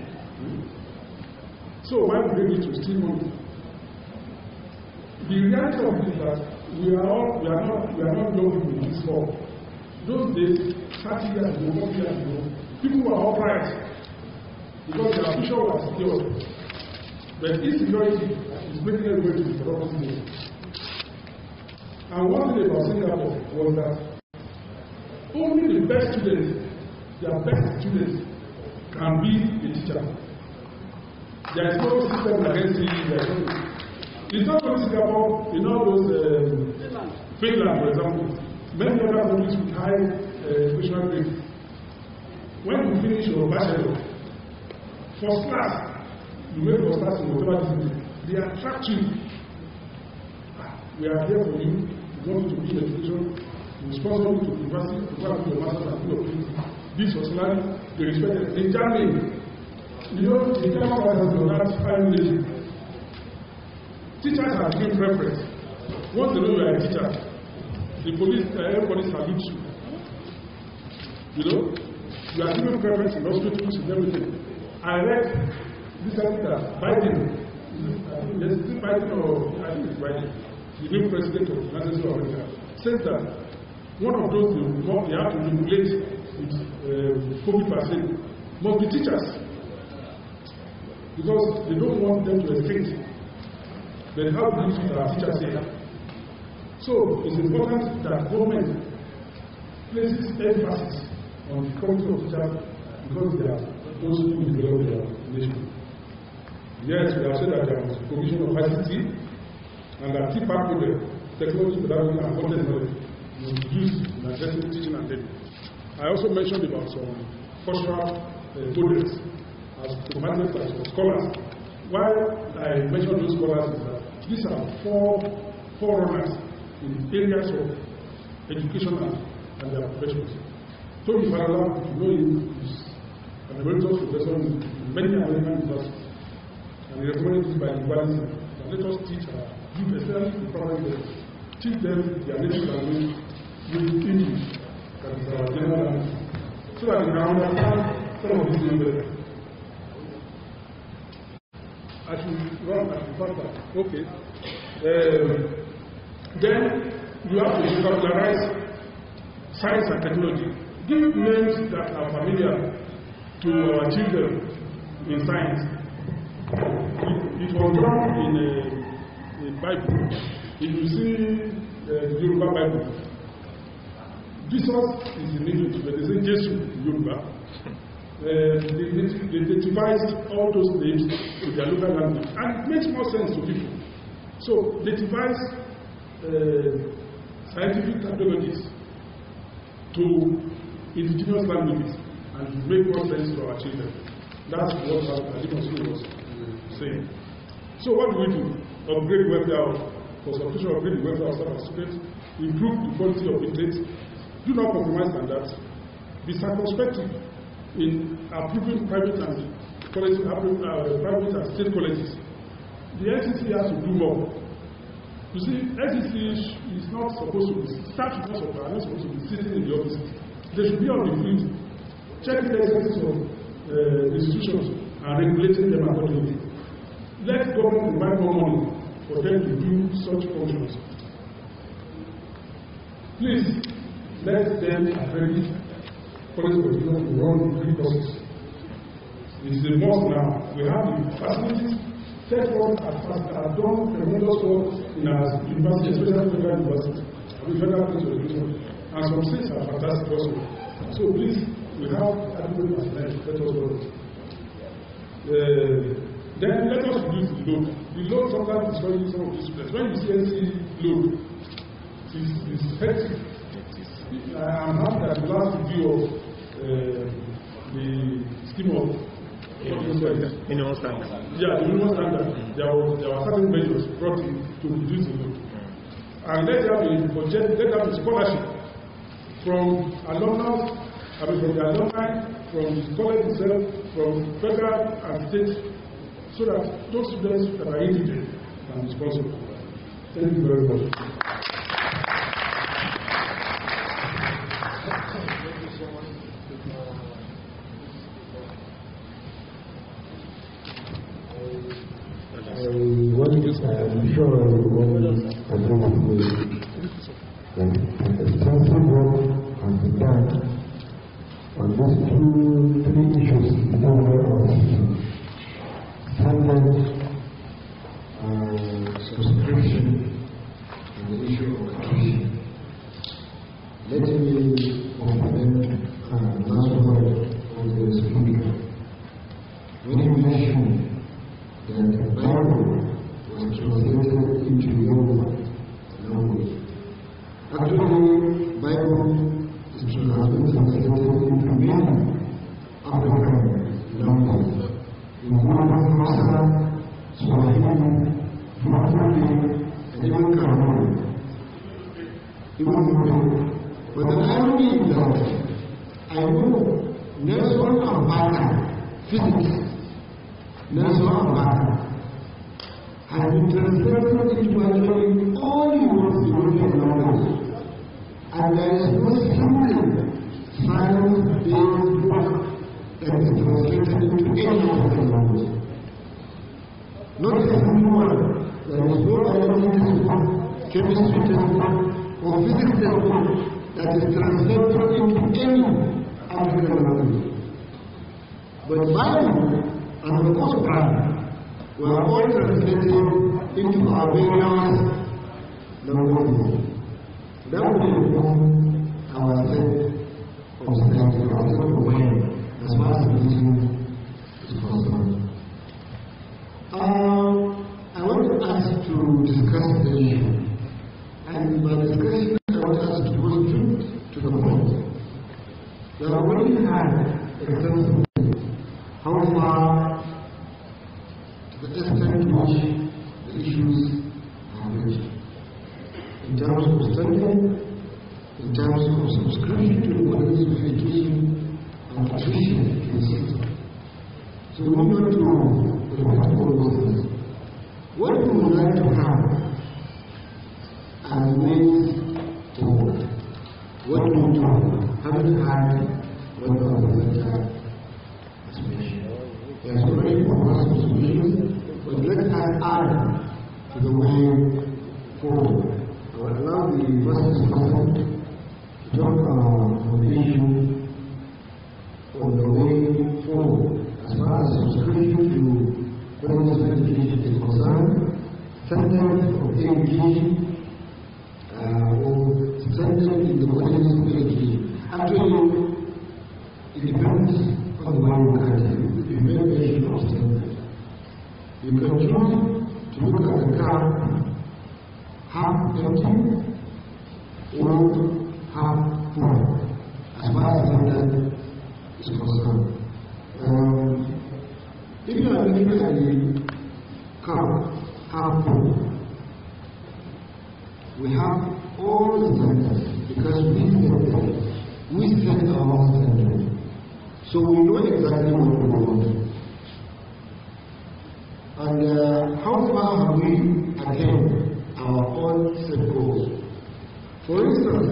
So why would they need to steal money? The reality of it is that we are not young people in this form. Those days, 30 years ago, 40 years ago, people were upright because their future was secure. But insecurity is making everybody to be corrupted. And one thing about Singapore was that only the best students, their best students, can be a teacher. There is no system against it. It's not only Singapore, in all those, Finland, for example, many other countries with high educational grades. When you finish your bachelor, first class, you make first class in whatever discipline, they attract you. We are here for you. We want you to be in education. We sponsor you to university, to go to your master's and do your PhD. This was learned, they respect it. In Germany, you know, the German classes do not find religion. Teachers are given preference. Once they know you are a teacher, the police, everybody salutes you. You know, you are given preference in hospitals and everything. I read this that Biden, Biden or I think it's Biden, the new president of the United States of America, says that one of those they have to regulate with COVID vaccine must be teachers, because they don't want them to escape. Then how do you see our teachers here? So it's important that government places emphasis on the quality of teachers, because they are those who develop their nation. Yes, we have said that there was provision of ICT and that key part of the technology, pedagogy, and content knowledge was used in addressing teaching and learning. I also mentioned about some cultural models as provided by some scholars. Why I mentioned those scholars is that these are four runners in areas of education and their professions. So if I allow to know him, is an emeritus professor in many American universities, and he recommended this by university. Let us teach our youth, especially the primary level, teach them their native language with English, that is our general language, so that they can understand some of these things better. I should run at the faster. Okay. Then you have to popularize science and technology. Give names that are familiar to our children in science. It was done in a Bible. If you see the Yoruba Bible, Jesus is in English, but they say Jesus in Yoruba. They devised all those names in their local language, and it makes more sense to people. So they devised scientific technologies to indigenous languages and to make more sense to our children. That's what Attrition was saying. So what do we do? Upgrade welfare, for sufficient upgrade the welfare of staff and students, improve the quality of intakes, do not compromise standards, be circumspect in approving private and state colleges. The NCC has to do more. You see, NCC is not supposed to be, staff are not supposed to be sitting in the offices. They should be on the field, checking the expenses of institutions and regulating them accordingly. Let government provide more money for them to do such functions. Please, let them accredit college professionals to run degree courses. It's a must now. We have the facilities. Tech work have done tremendous work in our university, especially federal universities, and federal college of education. And some states are fantastic also. So please, we have adequate personnel. Let us work. Then let us reduce the load. The load sometimes is very some of these students. When you see any load, it's hectic. I'm happy that the last review of the scheme of minimum standard. Yeah, the minimum standard. There were certain measures brought in to reduce the load. And let there be budget, let there be scholarship from alumni, from the alumni, from the college itself, from federal and state, so that those students that are indigent can be sponsored. Thank you very much. I'm sure everyone agree with me that extensive work has been done on these two even Cameroon, even Europe. But the irony is that I know Nelson Ambata, physics, Nelson Ambata, has been translated into actually all European languages. And there is no single science-based book that is translated into any other language. Not a single one. There is no biology textbook, chemistry textbook, or physics textbook that is translated into any African language. But Bible and the Quran were all translated into our various languages. That would inform our sense of society, our sense of mind, as far as religion is concerned. I want to ask to discuss the issue. And by discussion, I want us to go straight to the point. We have already had extensively how far, to the extent to which the issues are reached. In terms of studying, in terms of subscription to the quality of education and attrition in the system. So we need not to repeat all those things. What we would like to have as ways forward, what we do, haven't had what the presenter has mentioned. There's already proposed solutions, but let us add to the way forward. I will allow the first speaker to talk on the issue on the way forward as far as subscription to quality education is concerned, standards of education, or standards in the quality of education. Actually, it depends on the way you look at it. You make mention of standards. You can choose to look at the cup half empty or half full, as far as standard is concerned. If you are looking at the cup half full, we have all the standards because we set our own standards. So we know exactly what we want. And how far have we attained our own set goals? For instance,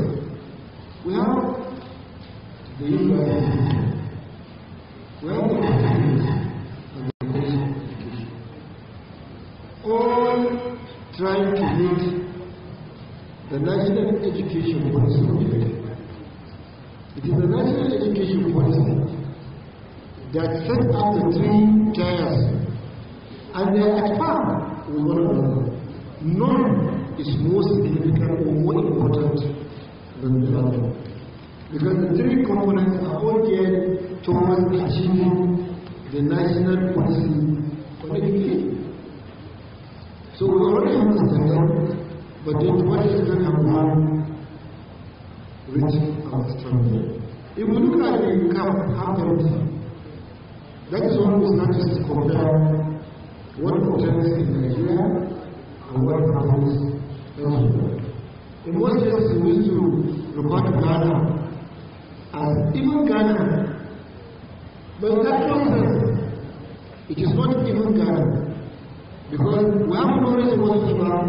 we have the university, we have the institutes and the college education, all trying to meet the national education policy objective. It is the national education policy that sets up the 3 tiers, and they are at par with one another. None is more significant or more important than the other. Because the 3 components are all geared towards achieving the national policy on education. So we already have the standard, but then to what extent have we reached our standard? If we look at the cup half empty, that is when we start to compare what happens in Nigeria and what happens elsewhere. In most cases, we used to refer to Ghana as even Ghana, but in actual sense, it is not even Ghana, because we have no reason whatsoever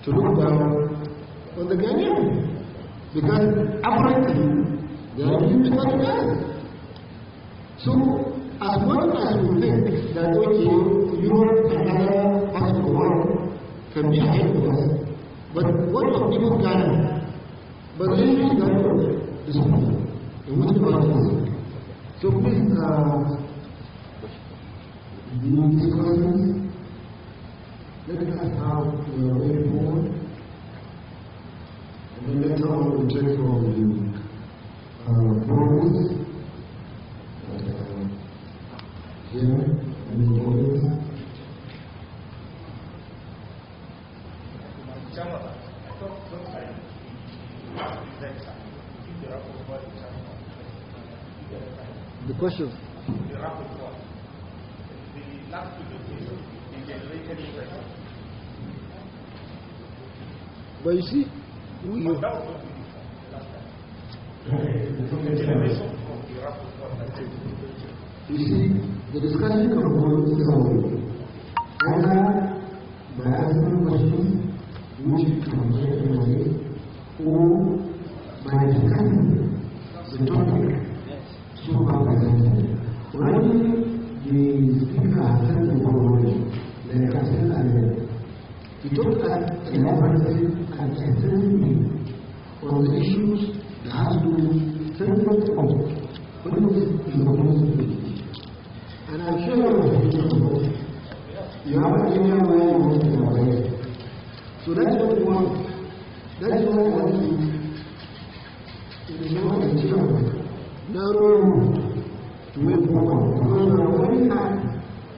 to look down on the Ghanaian, because apparently they are doing better than us. So, as much as we think that okay, Europe and other parts of the world can be ahead of us, but what of even Ghana? But then we got this one, in which part is. So please, the discussions, let us have your way forward, and then later on we'll check from the progress. Here, and the audience. The question. The rapporteur, the last presentation, he generated impression. But you see, the discussion can go either by asking questions which can get away, or by discussing the topic so far presented. Already the speaker has said the word, like I said earlier. He talked elaborately and extensively on the issues that has to do central on what is the and I'm sure you have an area where you want to avoid. So that's what we want. That's what I want to ensure narrow to move forward. Because we are working hard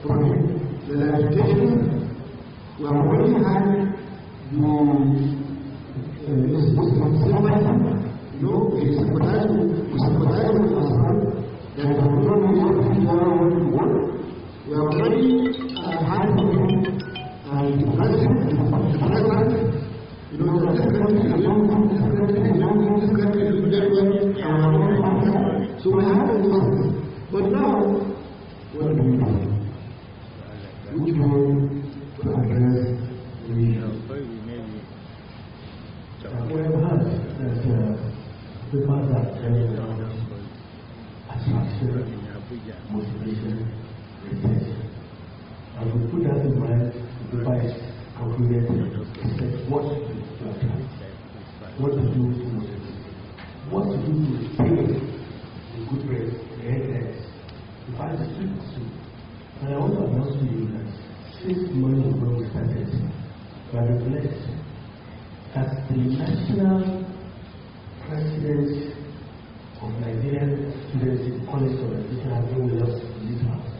for the education. We are working hard we sympathize with ourselves that we don't want we are already hard for him and the president, this country is so we have to do. But now, what do we do? Which one to address the we have heard that people that carry around attraction, motivation, retention. And we put that in mind to devise calculated what to do to attract, what to do to motivate, what to do to retain the good rate, the head to find the students too. And I want to announce to you that since morning when we started, we are blessed as the national president of Nigerian students in college of education has been with us in this house.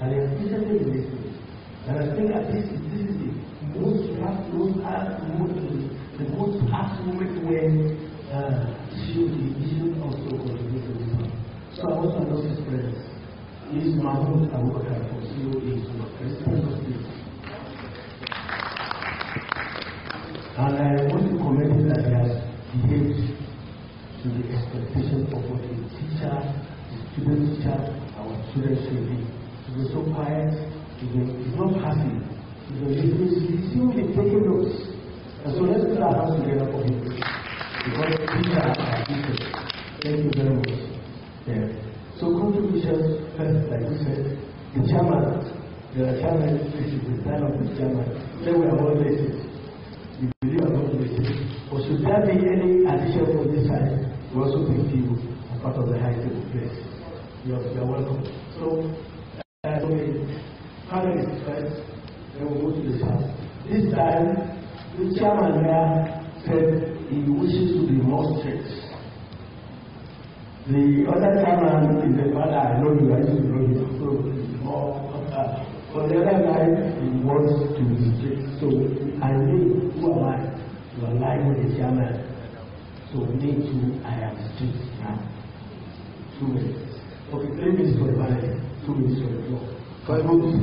And I have recently been listening. And I think that this is the most past moment when the issue also contributed to this house. So I want to announce his presence. He is Mahmoud Abubakar from COEASU, president of the and I want to commend him that he has behaved to the expectation of what a teacher, a student teacher, our students should be. He was so quiet, he's not happy, he's still taking notes. And so let's put our hands together for him. Because teachers are teachers. Thank you very much. Yeah. So contributions, first, like we said, the chairman, the chairman, this is the time of the chairman. Then we are all listening. Or should there be any addition from this side, we also thank you as part of the high table place. You are welcome. So, panelists first, then we'll go to the house. This time, the chairman here said he wishes to be more strict. The other chairman is the father, I know you, I used to know you, so more. But the other guy, he wants to be strict. So, I mean, who am I? You are lying with the chairman. So me too, I am strict now. 2 minutes. Okay, 3 minutes for the panel, 2 minutes for the floor. 5 minutes.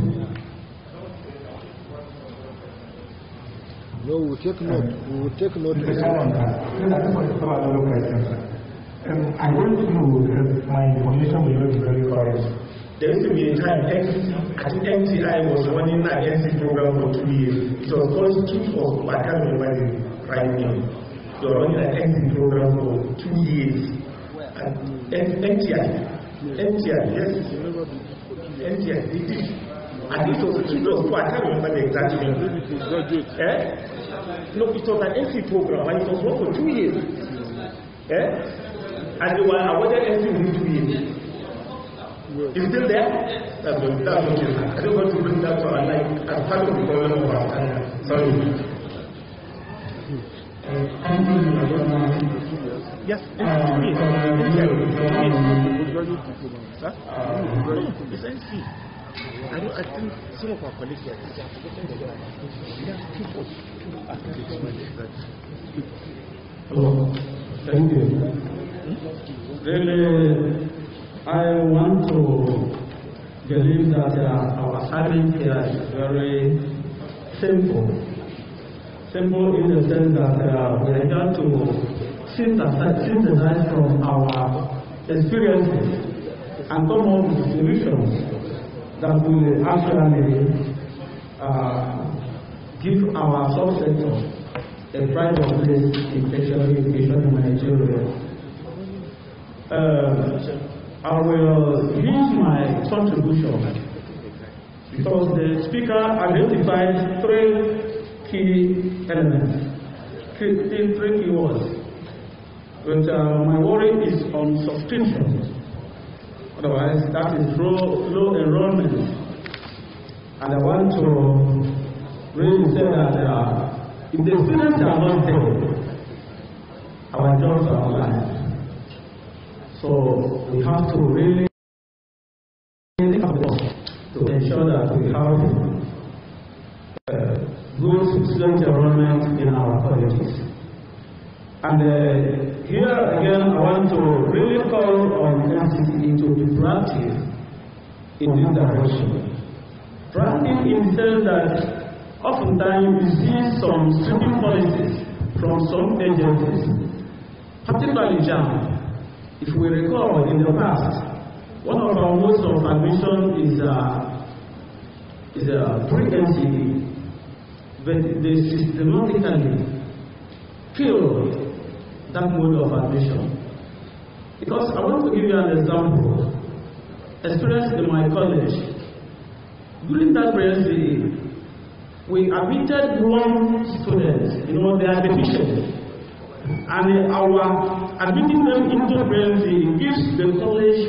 No, we will take note. We will take note. I want to, my information will be very correct. There used to be a time, I think MTI was running an NC program for 2 years. It was called Street of, I can't remember the right name. They were running an NC program for 2 years. And MTI, yes. MTI, they did. And it was I can't remember the exact name. No, it was an NC program and it was run for 2 years. And they were awarded NC within 2 years. Is still there? That's okay. I don't want to bring that to our life as part of the problem of our time. Sorry. Yes, it's NC. I think some of our colleagues are forgetting that. Hello. Thank you. Really, I want to believe that our service here is very simple. simple in the sense that we are here to synthesize from our experiences and come up with solutions that will actually give our subsector a pride of place in tertiary education in Nigeria. I will use my contribution because the speaker identified three key elements, three key words. But my worry is on subscription. Otherwise, that is low enrollment. And I want to really say that if the students are not there, our jobs are online. So we have to really think about to ensure that we have good student enrollment in our colleges. And here again, I want to really call on NCCE to be proactive in this direction. Proactive in the sense that oftentimes you see some stripping policies from some agencies, particularly JAM. If we recall in the past, one of our modes of admission is pre-NCE, but they systematically kill that mode of admission. Because I want to give you an example, experienced in my college. During that pre-NCE, we admitted one student, they are deficient. And our admitting them into pre-NCE gives the college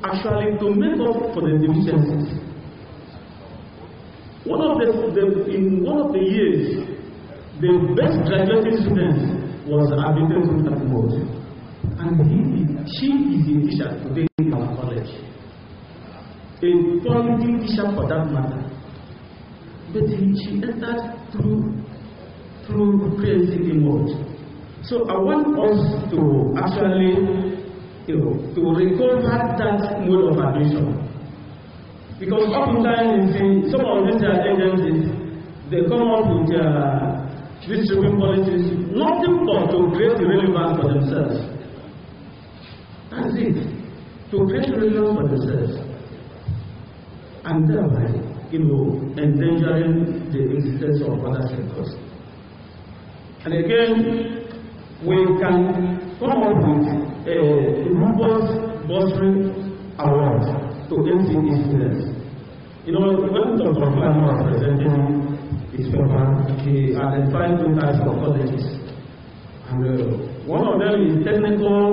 actually to make up for the deficiencies. In one of the years, the best graduating student was admitted to that mode. And she is a teacher today in our college. A quality teacher for that matter. But she entered through pre-NCE mode. So I want us to actually to recover that mode of admission. Because oftentimes you see some of these agencies, they come up with distributing policies, nothing but to create relevance for themselves. That's it. To create relevance for themselves. And thereby, endangering the existence of other sectors. And again, we can come up with a robust bursary award to NCE students. When Dr. Plenary was presenting his paper, he identified two types of colleges. And one of them is technical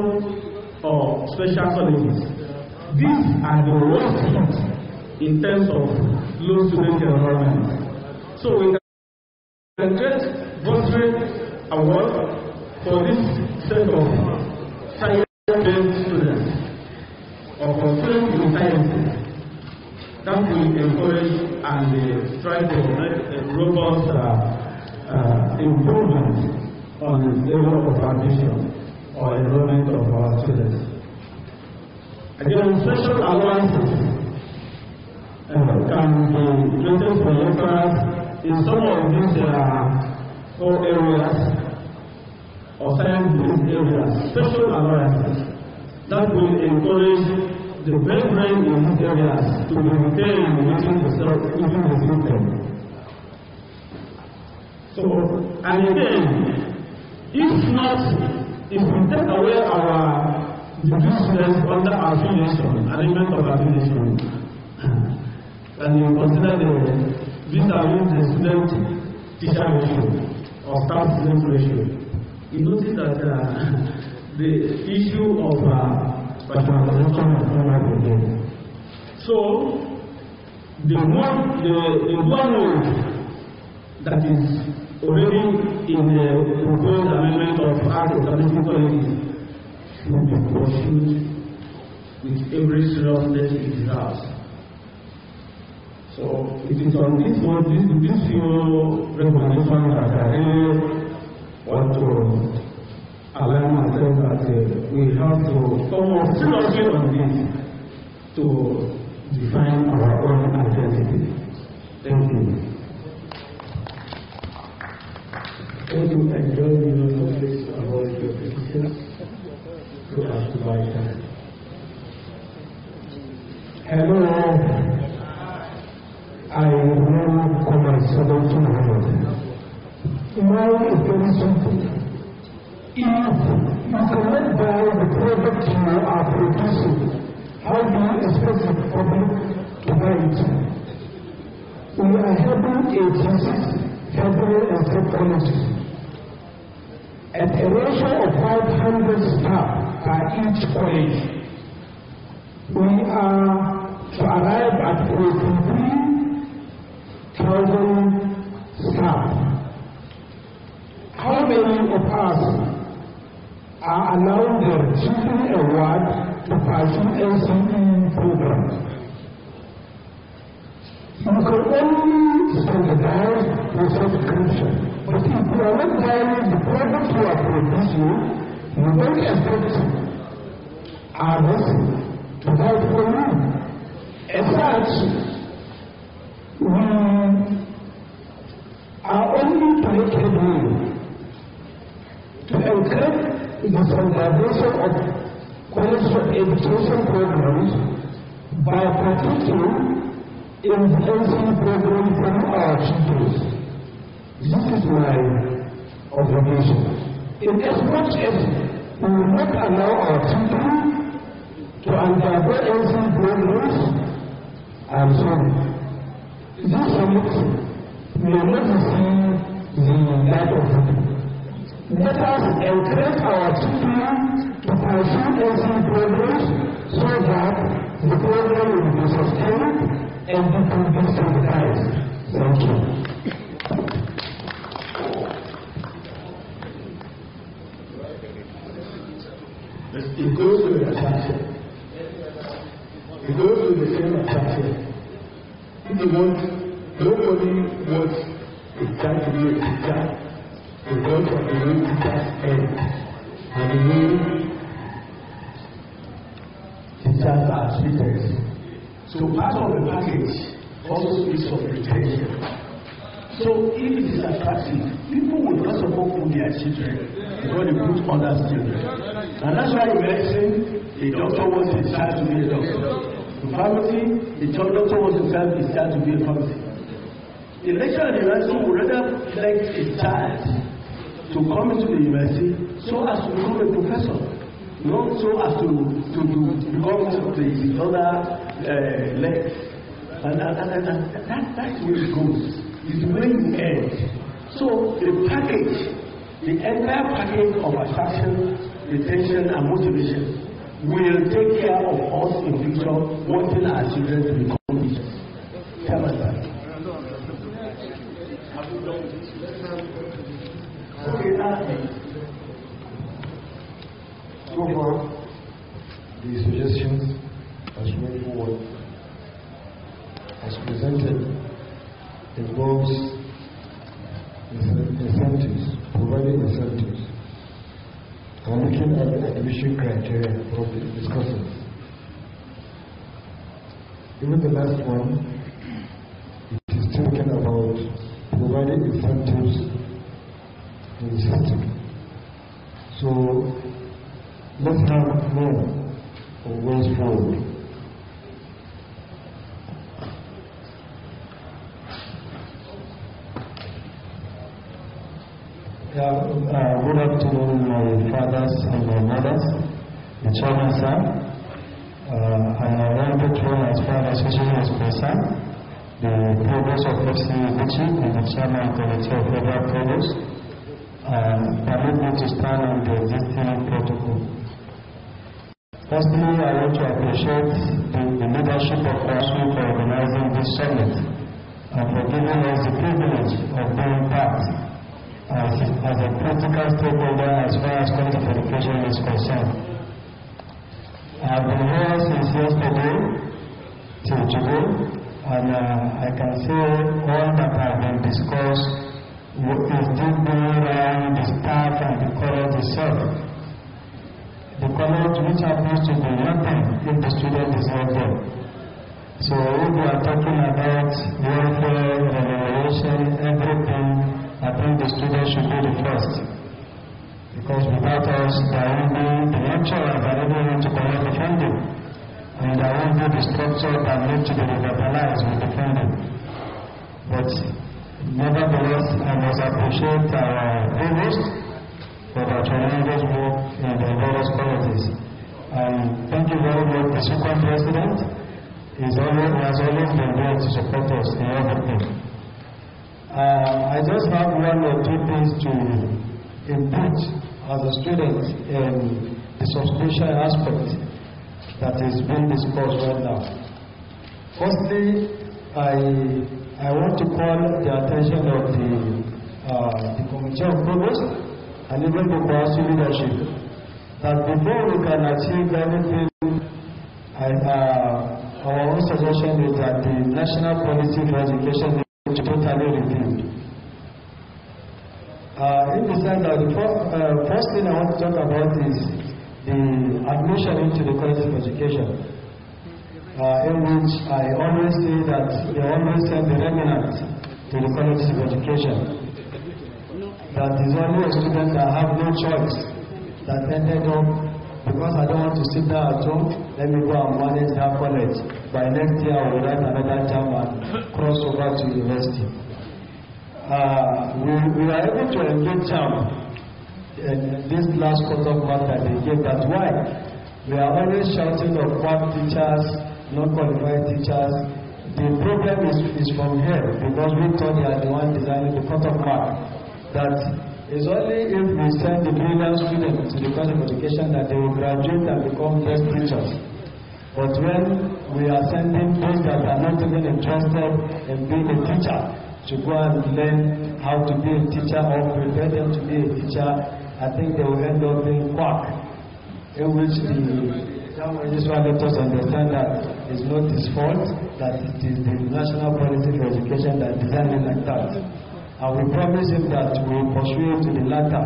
or special colleges. These are the worst hit in terms of low student enrollment. So we can get bursary award for this set of science-based students, or for students in sciences, that will encourage and try to make a robust improvement on the level of admission or enrollment of our students. Again, special allowances can be granted for lecturers in some of these core areas or science-based areas, special allowances that will encourage the best brain in these areas to be retained within the system. So, and again, if we take away our degree students under affiliation, arrangement of affiliation, and you consider the student-teacher ratio or staff-student ratio, you notice that the issue of patronization has come up again. So, the one mode that is already in the proposed amendment of Act establishing colleges should be pursued with every seriousness it deserves. So, it is on this few recommendations that I really want to align myself that we have to come up seriously on this to define our own identity. Thank you. enjoy knowledge about your petitions so as to buy time. Hello, I know Comrade 1700. Mine is very simple. If you cannot buy the product you are producing, how do you expect the public to buy it? We are having agencies, federal and state colleges, at a ratio of 500 staff per each college. We are to arrive at 43,000 staff. How many of us are allowing their children award to pursue NCE programs? You can only standardize your subscription, but if you are not buying the product you are producing, you don't expect others to buy from you. As such, we are only to make headway to encourage the standardization of quality of education programs by partaking in the NCE program from our children. This is my obligation. In as much as we will not allow our children to undergo NCE programs, I'm sorry. This summit will not receive the light of it. Let us encourage our children to pursue NCE programs so that the program will be sustained and it will be standardized. Thank you. It goes to the attraction. It goes to the same attraction. If you want, nobody wants a child to be a teacher. The God of the new teachers end. And the new teachers are treated. So part of the package also speaks of retention. So if it is attractive, people will first of all put their children before they put others' children. And that's why in medicine, a doctor wants his child to be a doctor. In pharmacy, a doctor wants his child to be a pharmacist. The lecturer at the university would rather elect a child to come into the university so as to become a professor, not so as to become the other leg. And that's where it goes. It's the way you end. So the package, the entire package of attraction, retention, and motivation will take care of us in future wanting our children to become teachers. Tell us that. Okay, so far, the suggestions as went forward as presented involves incentives, providing incentives, and looking at the admission criteria for the discussants. Even the last one, it is talking about providing incentives in the system. So let's have more of ways forward. Good afternoon, my fathers and my mothers, the chairman, sir. I wanted to know, as far as association is concerned, the progress of FC Gucci and the chairman committee of federal progress, permit me to stand on the existing protocol. Firstly, I want to appreciate the leadership of COEASU for organizing this summit and for giving us the privilege of being part as a critical stakeholder as far as quality education is concerned. I have been here since yesterday till today, and I can say all that have been discussed is deeply around the staff and the college itself. The college which happens to be nothing if the student is not there. So if we are talking about welfare, remuneration, everything, I think the students should be the first. Because without us, there won't be the lecturers that everyone to collect the funding. And there won't be the structure that needs to be revitalized with the funding. But nevertheless, I must appreciate our provost for the tremendous work in the various colleges. And thank you very much, the second president. He has always been there to support us in everything. I just have one or two things to input as a student in the subscription aspect that is being discussed right now. Firstly, I want to call the attention of the Committee of Provost and even the COEASU leadership that before we can achieve anything, our own suggestion is that the national policy for education is totally reviewed. In the sense that the first thing I want to talk about is the admission into the college of education, in which I always say that they always send the remnant to the college of education. That is only a student that have no choice that ended up, because I don't want to sit down at home, let me go and manage that college. By next year I will write another exam and cross over to university. We are able to engage in this last quarter mark that they gave. That's why we are always shouting of quack teachers, non-qualified teachers. The problem is from here, because we thought they are the one designing the cut-off mark. That is only if we send the brilliant students to the college of education that they will graduate and become best teachers. But when we are sending those that are not even interested in being a teacher to go and learn how to be a teacher or prepare them to be a teacher, I think they will end up being quack, in which this one let us understand that it's not his fault, that it is the national policy for education that designed it like that. And we promise him that we will pursue to the latter.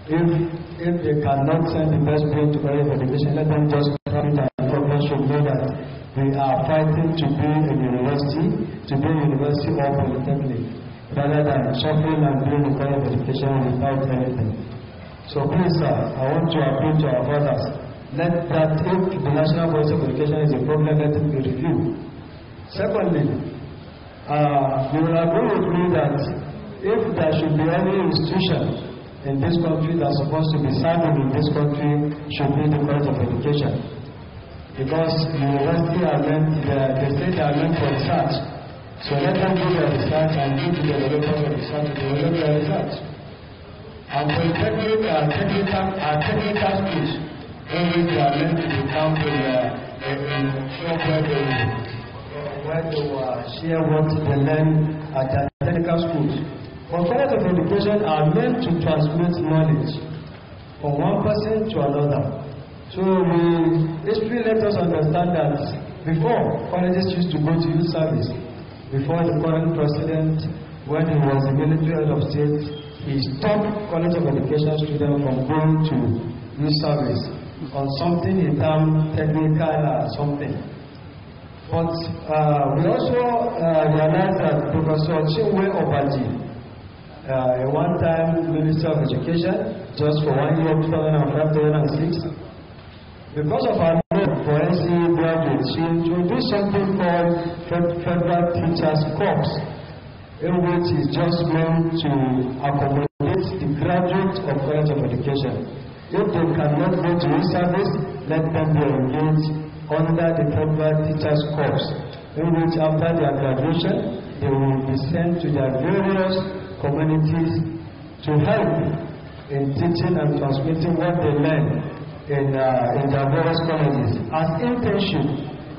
If they cannot send the best brain to college of education, let them just come it, and government should know that we are fighting to be a university, or polytechnic, rather than suffering and doing the college of education without anything. So please, sir, I want to appeal to our fathers. Let that, if the national policy of education is a problem, let it be reviewed. Secondly, you will agree with me that if there should be any institution in this country that's supposed to be serving in this country, should be the college of education. Because universities are meant, they say they are meant for research. So let them do their research and give the developers of research to develop their research. And polytechnic technical schools, in which they are meant to become where they will share what they learn at their technical schools. But college of education are meant to transmit knowledge from one person to another. So history let us understand that before, colleges used to go to youth service. Before the current president, when he was the military head of state, he stopped college of education students from going to youth service on something he termed technical something. But we also realized that Professor Chinwe Obaji, a one-time Minister of Education, just for 1 year, 2005-2006, because of our need for NCE graduates, she introduced something called Federal Teachers Corps, in which is just meant to accommodate the graduates of college of education. If they cannot go to youth service, let them be engaged under the Federal Teachers Corps, in which after their graduation, they will be sent to their various communities to help in teaching and transmitting what they learn in their various colleges as internship.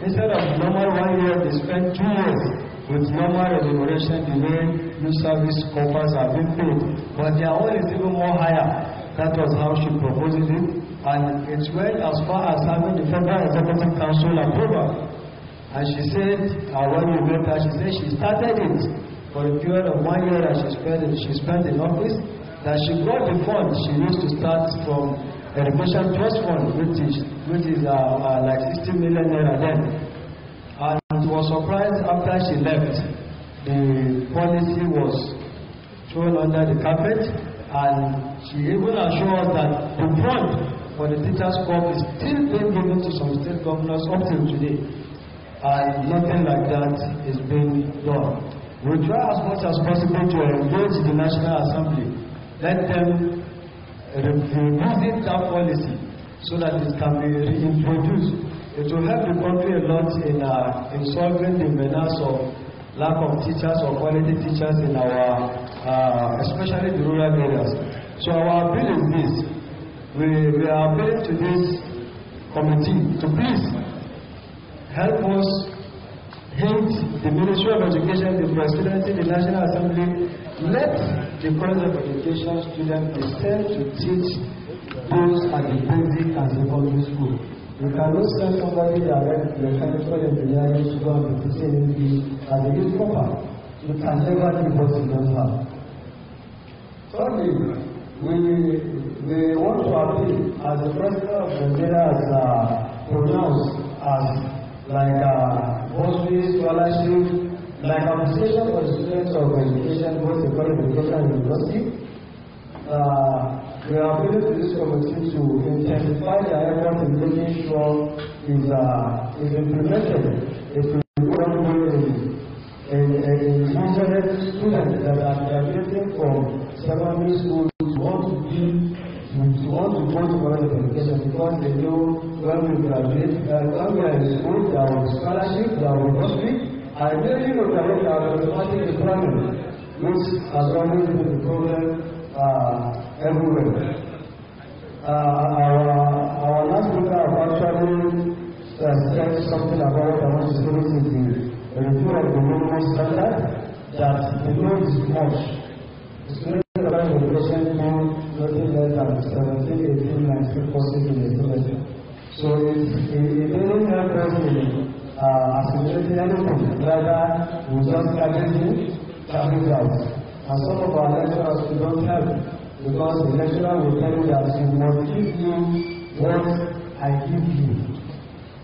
Instead of normal 1 year, they spend 2 years with normal remuneration, the way youth service corpus are being paid. But their own is even more higher. That was how she proposed it, and it went as far as having the Federal Executive Council approval. And she said, when we met her, she said she started it for a period of 1 year that she spent in office, that she got the fund she used to start from Education Trust Fund, which is like 60 million naira then. And was surprised after she left, the policy was to thrown under the carpet, and she even assured that the fund for the Teachers' Corps is still being given to some state governors up till today, and nothing like that is being done. We try as much as possible to engage the National Assembly, let them revisit that policy so that it can be reintroduced. It will help the country a lot in solving the menace of lack of teachers or quality teachers in our, especially the rural areas. So our appeal is this. We are appealing to this committee to please help us hint the Ministry of Education, the Presidency, the National Assembly, let the College of Education students be sent to teach those at the basic and secondary school. You cannot send somebody direct mechanical engineering to go and be teaching as a youth proper. You can never do what you don't have. Thirdly, we want to appeal, as the President of Nigeria has pronounced as like bursary, scholarship, like appreciation for the students of education, both the college of education and university. We are appealing to this committee to intensify the effort in making sure is implemented. If we want a students that are graduating from secondary school want to go to college of education because they know when we graduate, when we are in school, there will be scholarship, there will be bursary, and really look at it as automatic employment, which has always been the problem everywhere. Our last speaker actually said something about what I want to say is the review of the minimum standard, that the load is much. The students of education do nothing less than 17, 18, 19 courses in a semester. So it doesn't help us in assimilating anything, rather we just carry out. And some of our lecturers we don't help, because the lecturer will tell you that you must give you what I give you.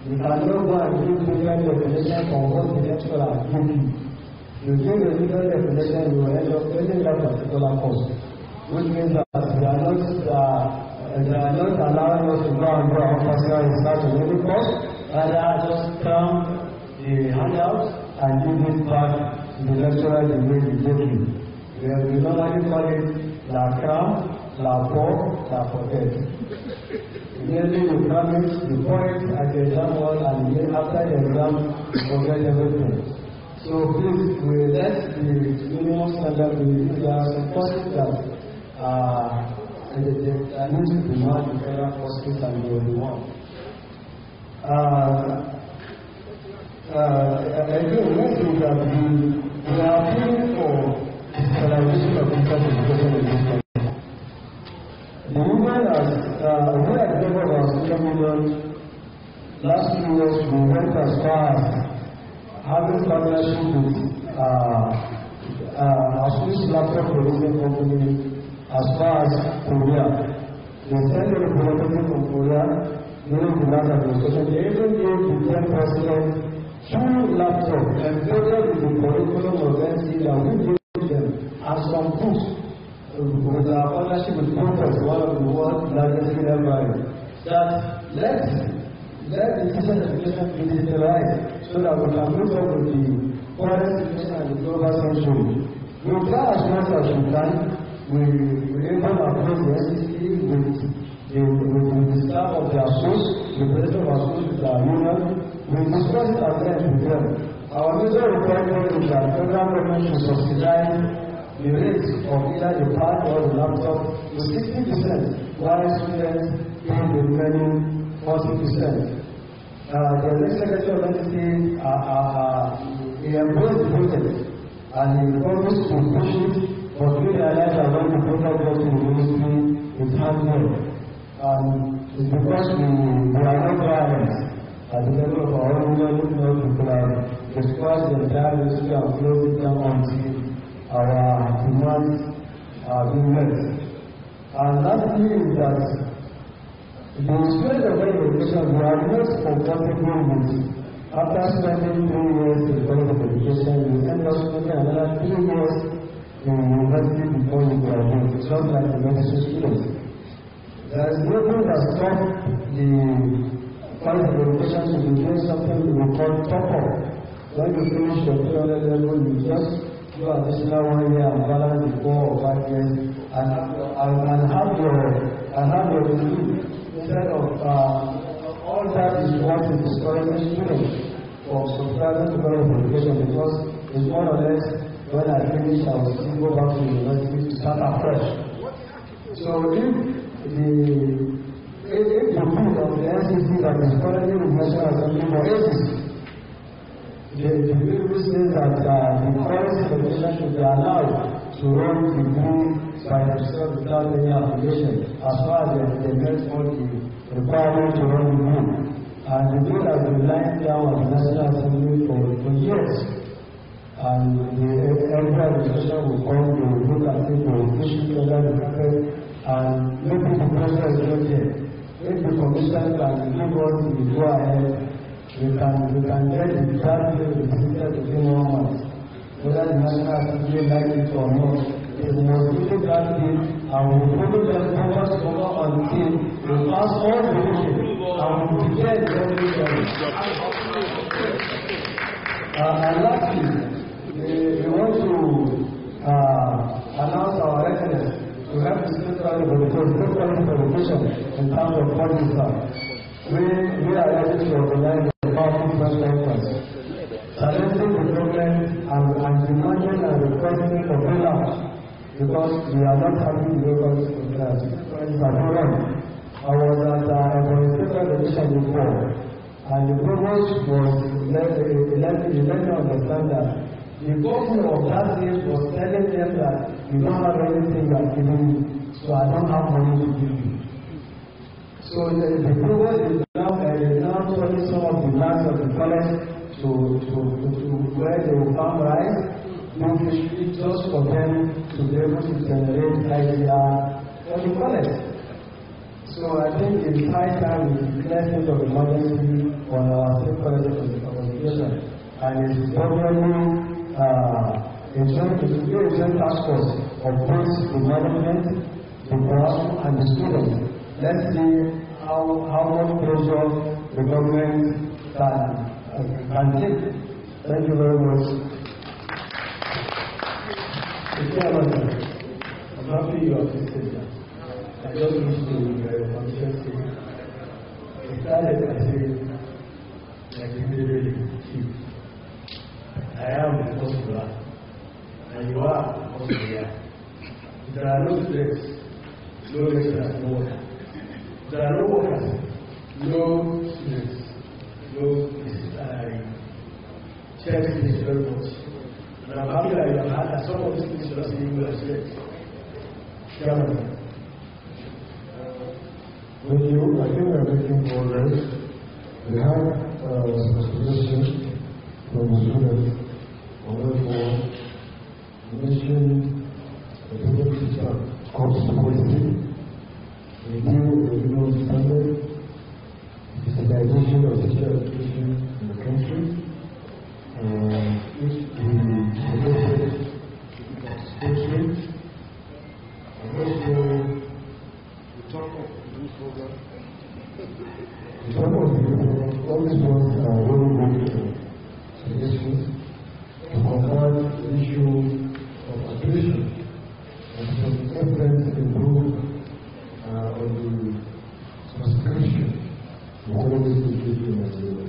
You cannot go and give different definition from what the lecturer give you. You give a different definition, you will end up failing that particular course, which means that they are not allowing us to go and do our personal research on every course, rather just come the handout and give it back to the lecturer the way he gave you. We normally call it la cram, la pour, la forget. Immediately you cram it, you pour it at the exam hall, and then after the exam, you forget everything. So please, we let the minimum standard be. There are some courses that need to be marked in federal courses and the only one. Again, one thing that we are appealing for digitalization of teachers' education in this country. The movement has, we at the level of our social movement, last few years we went as far as having partnership with a Swiss laptop producing company as far as Korea. They sent a representative from Korea during the last administration. They even gave the 10 president 2 laptops embedded with the curriculum of NC that we gave them as some books with our partnership with Congress, one of the world's largest libraries, that let the teachers' education be digitalized so that we can move up with the current situation and the global century. We try as much as we can. We even approach the NCC with the staff of their schools, the president of our schools with our union. We discuss it at length with them. Our major requirement is that federal government should subsidize the rate of either the pad or the laptop to 60%, while students pay the remaining 40%. The Secretary of NCC he embraced the project and he promised to push it, but we realized that when the project got to the ministry, it's hard work. It's because we are not violent. At the level of our own people have discussed the entire ministry and closed it down until our demands are being met. And lastly is that the students of education, we are not comfortable with, after spending 3 years in college of education, we end up spending another 3 years in university before you graduate, just like the medicine students. There is nothing that stops the college of education to be doing something we call top-up. When you finish your 300 level, you just do additional 1 year and balance the 4 or 5 years and have your degree instead of all that is what is discouraging students from subscribing to college of education, because it's more or less when I finish I will still go back to university to start afresh. So if the bill of the NCC that is currently in National Assembly for ages, the bill says that the foreign education should be allowed to run degree by themselves without any application, as far as they met all the requirements to run degree. And the bill has been lying down at the National Assembly for years. And every administration will come, they will look at it, they will push it under the carpet, and maybe the president is not there. If the commission can give us the go ahead, we can get the draft bill defeated within 1 month. Whether the National Assembly like it or not, it must be the draft bill, and we will follow them focus over until we pass all the issues, and we will get everything. And lastly, we want to announce our readiness to have the state quality education in terms of policy. We are ready to organize a powerful press conference, challenging the government and demanding and requesting for bailout, because we are not happy with the local compliance. I was at a state education before, and the provost was let me understand that the governor of that state was telling them that you don't have anything you are giving me, so I don't have money to give you. So the provost is now telling some of the lands of the college to where they will farm rice, do fishery, just for them to be able to generate IDR for the college. So I think it's high time we declare state of emergency on our state college of education, and it's probably a joint task force of both the management, the board, and the students. Let's see how much pressure the government can take. Thank you very much. I'm happy you have listened. I just wish to conscious. I started by saying, like you really cheap. I am the first black, and you are the first black. There are no students, no lecturers, no workers. There are no workers, no students, no I cherish this very much. And I'm happy that you have had that some of these things just in English straight. Chairman. Thank you. I think we are making progress. We have some suggestions from the students. Therefore, mention the people teacher course policy, review the minimum standard, digitization of teacher education in the country, which we suggested statement, and also the talk of the youth program. The talk of the youth program, all these ones are very good suggestions to combat the issue of attrition and some efforts to improve on the subscription to all this education in Nigeria.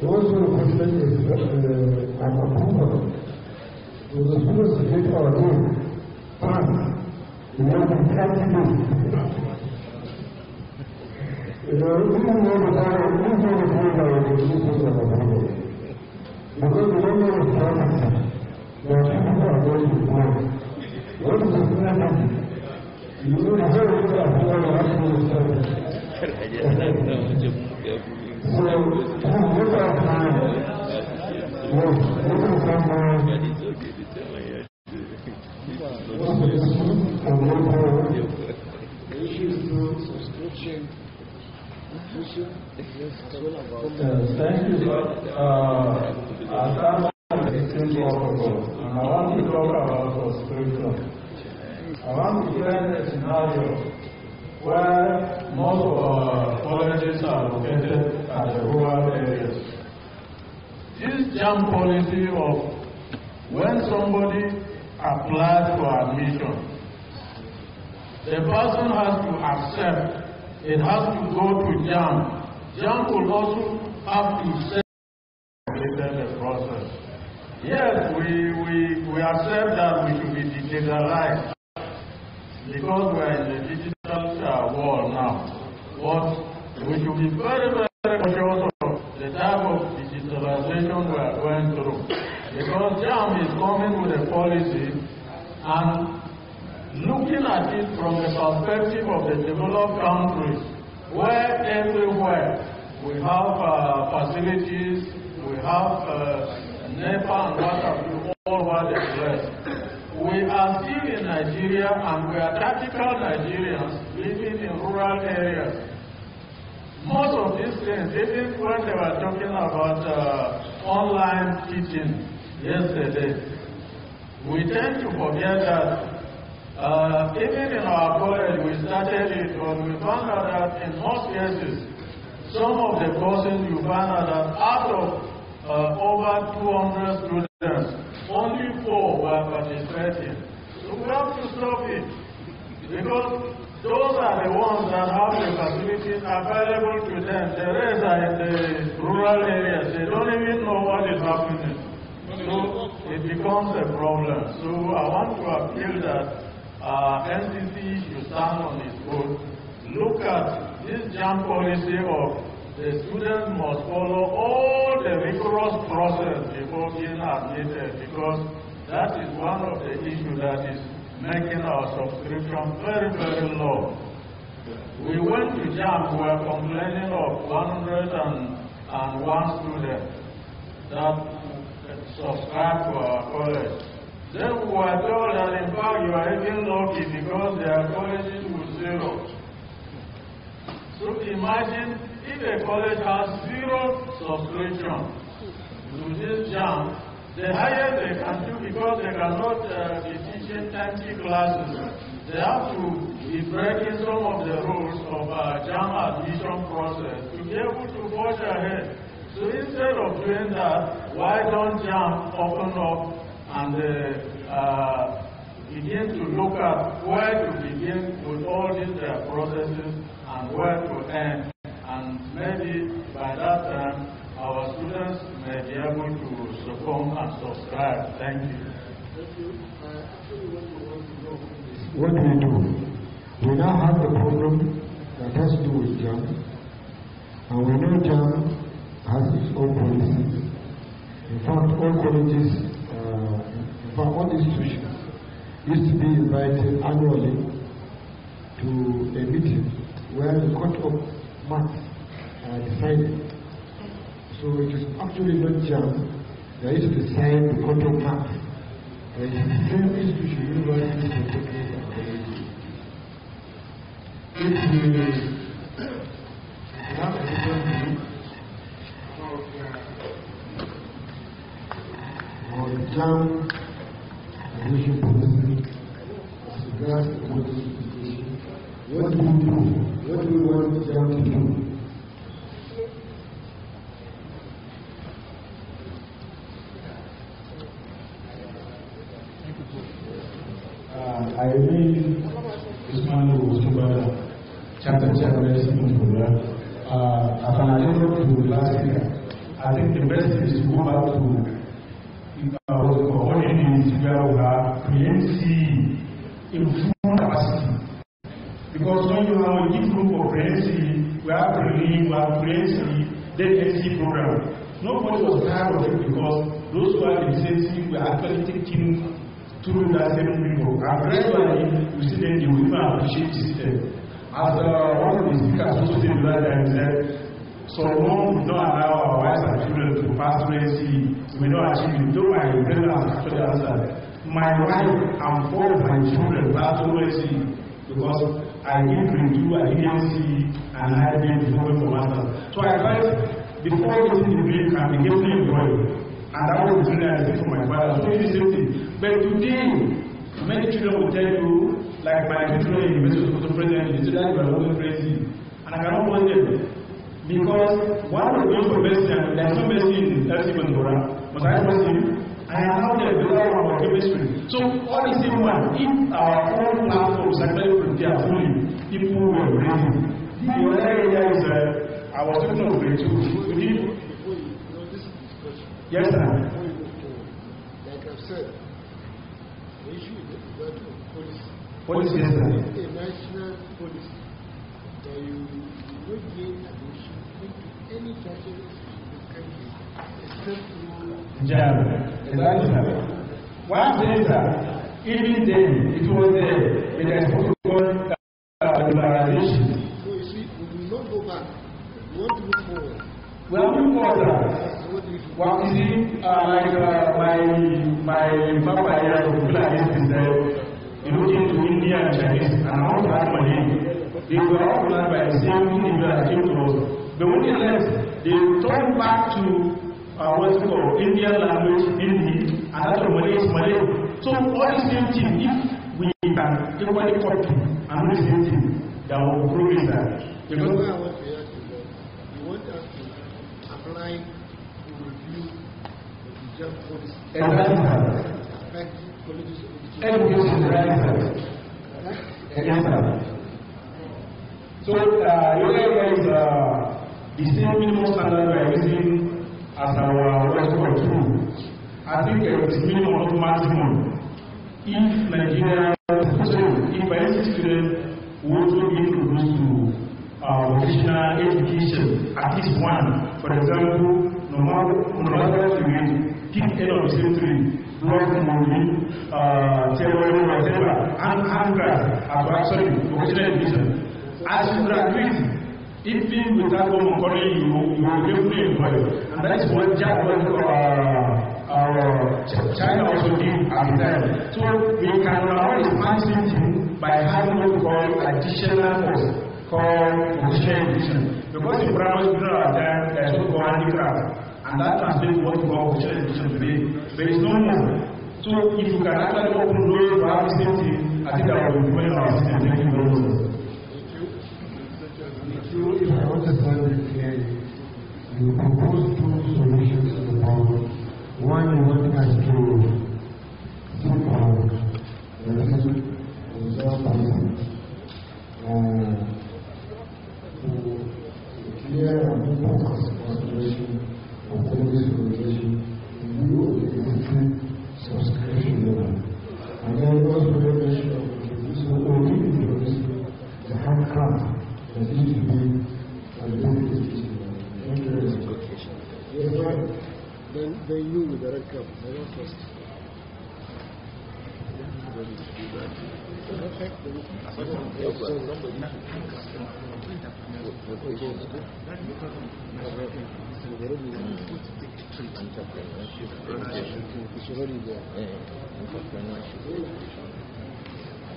We also requested an approval to the students to take our own plans in more than 30 days. Even though the power is not approved by the institutions of approval. Because we don't know the process, there are people who are going to work. What is the strategy? You know the whole thing of how you have to do so, look at time. Look at time. The issues to subscription. Thank you, sir. And I want to talk about subscription. I want to present a scenario where most of our colleges are located at the rural areas. This JAM policy of when somebody applies for admission, the person has to accept, it has to go to JAM. JAM will also have to say the process. Yes, we accept that we should be digitalized because we are in the digital world now. But we should be very, very conscious of the type of digitalization we are going through. Because JAM is coming with a policy and looking at it from the perspective of the developed countries, where everywhere we have facilities, we have NEPA and what have you all over the place. We are still in Nigeria and we are tactical Nigerians living in rural areas. Most of these things, even when they were talking about online teaching yesterday, we tend to forget that even in our college we started it, but we found out that in most cases, some of the courses you find out that out of over 200 students, only 4 were participating. So we have to stop it, because those are the ones that have the facilities available to them. The rest are in the rural areas. They don't even know what is happening. So it becomes a problem. So I want to appeal that NCC should stand on its own. Look at this JAM policy of the student must follow all the rigorous process before being admitted, because that is one of the issues that is making our subscription very, very low. We went to JAM, we were complaining of 101 students that subscribed to our college. Then we were told that in fact you are even lucky because their colleges were 0. So imagine if a college has 0 subscription to this JAM, the highest they can do, because they cannot be teaching 20 classes, they have to be breaking some of the rules of JAM admission process to be able to push ahead. So instead of doing that, why don't JAM open up and begin to look at where to begin with all these processes and where to end? And maybe by that time, our students may be able to succumb and subscribe. Thank you. What we do, we now have the problem that has to do with JAM, and we know JAM has its own policy. In fact, all colleges, in fact, all institutions used to be invited annually to a meeting where the Court of Marks are decided. So it is actually not JAM that is to decide the Court of Marks. It is the same institution, universities, and technical and colleges. If we have a different view on JAM admission policy as regards to college education, what do we do? What do we want JAM to do? I remain Usman Usubara, chapter chairperson in Korea. As an adjunct to last year, I think the best is to go back to what it is where we have preemptive in full capacity. Because when you have a different for preemptive, we have prelim, we have preemptive, then NC program. Nobody was tired of it because those who are in the same team were actually taking through that same people. And gradually, we see that you will even appreciate the system. As one of the speakers also said last time, said, so long we don't allow our wives and children to pass through NC, we don't achieve it. Though my parents actually answered, my wife and 4 of my children pass through NC because I didn't do NC and I did before for masters. So I felt before getting the bill, I became employed. And that was the reason I did for my father. So it's the same thing. But today, many children will tell you, like my children in the University of the President, they say that you are not crazy. And I cannot blame them. Because one was going for medicine, there's no medicine in LC Bandora. Was I medicine? I am now there without our chemistry. So all the same one, if our own platforms actually prepare fully, people will ready. The other area is I was talking about grade 2. Yes, sir. Like I've said, the issue is that policy. Policy, yes, sir. A national policy that you will not gain admission into any churches in this country except through Exactly, sir. One thing, sir, even then, it was there, but there's protocol liberalization. So you see, we will not go back. We want to move forward. We are moving forward, sir. Well, you see, like my papa here, people like this is looking to India and Chinese, and I want to have money. They were all planned by the same individual that came to us. But when they left, they turned back to what's it called, Indian language, Hindi, and that's what Malay is Malay. So all the same thing, if we can equally copy and do the same thing, that will progress that. Because what I want to ask is that you want us to apply to review the job policy. Affect colleges of education, right, sir. Yes, sir. So, here is the same minimum standard we are using as our what's tool. I think it's minimum not maximum. If Nigeria, if by any student want to be introduced to vocational education, at least one, for example, no matter what you read, pick any of the same three, block movie, theory, whatever, and handcraft, actually, vocational education. As you graduate, even without government calling you, you will get free employment. And that is what China also did at the time. So we can now expand something by having what we call additional course called vocational education. Because in primary school at the time, there is what we call handicraft. And that translates to what we call vocational education today. There is no more. So if you can actually open doors to have the same thing, I think that will be improving our system. Thank you very much. If I understand it clearly, you propose two solutions to the problem. One, you want us to think about the result policy to clear and focus consideration of policy regulation in view of the existing subscription level. And then also regulation of introducing the handcraft that needs to be identified. Thank you very much. Yes, right. Then you with the red cup. I want first.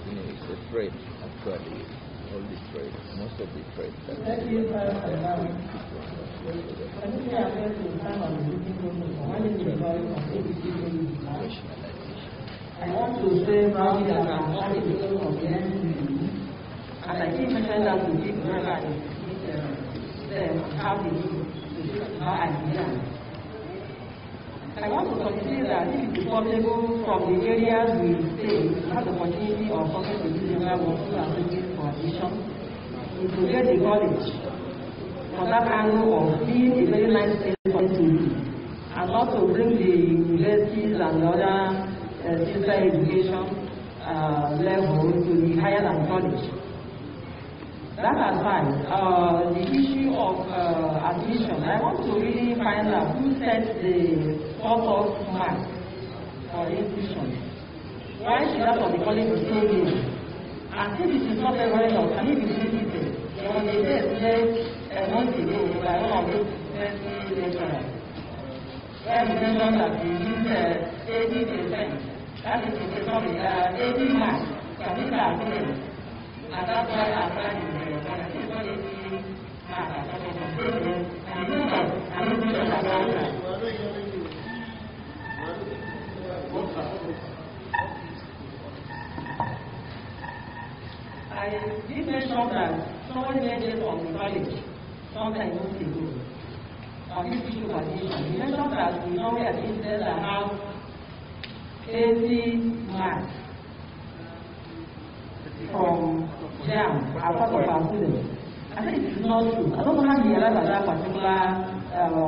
It's a trade, actually. All the trade, most of the trade. I want to say now that I'm not because of the NCB, and I keep mentioning that to give them how they do how I began. I want to consider that if it is possible from the areas we stay, we have the opportunity of talking to people where we are looking for admission, to get the college from that angle of being a very nice place for it to be, and also bring the universities and the other sister education level to be higher than college. That aside, the issue of admission, I want to really find out who sets the cut-off mark for the institution. Why should that of the college be so low? And if it is not very well, and if it is limited, there was a test made months ago by one of those lecturers, where he mentioned that we use 80%. That is to say, 80 marks for this agreement. And that's why I find it very important. It's not 80 marks. And someone mentioned from the college sometime ago on this issue of addition. He mentioned that we normally have instances that have 80 marks from JAM as part of our students. I think it's not true. I don't know how he arrived at that particular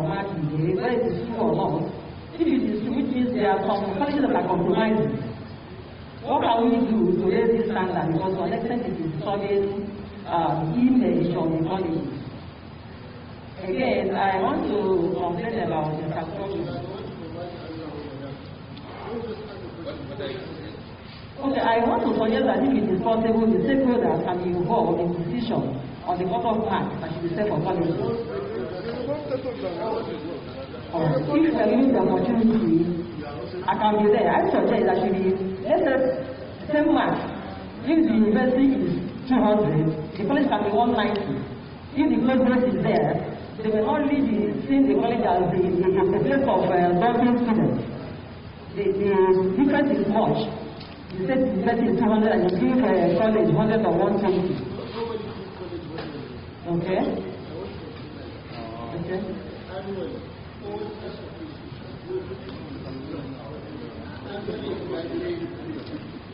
mark he gave, whether it is true or not. If it is true, which means there are some colleges that are compromising. What can we do to raise this standard? Because to an extent it is disturbing image of the colleges. Again, I want to complain about infrastructure. Okay, I want to suggest that if it is possible, the stakeholders can be involved in decision on the cut-off mark that should be set for colleges. If we are given the opportunity, I can be there. I suggest that should be, let's say, same mark. If the university is 200, the college can be 190. If the close is there, they will not really be seeing the college as the place of dumping students. The difference is much. You said the university is 200 and you give college 100 or 120. Okay? Okay?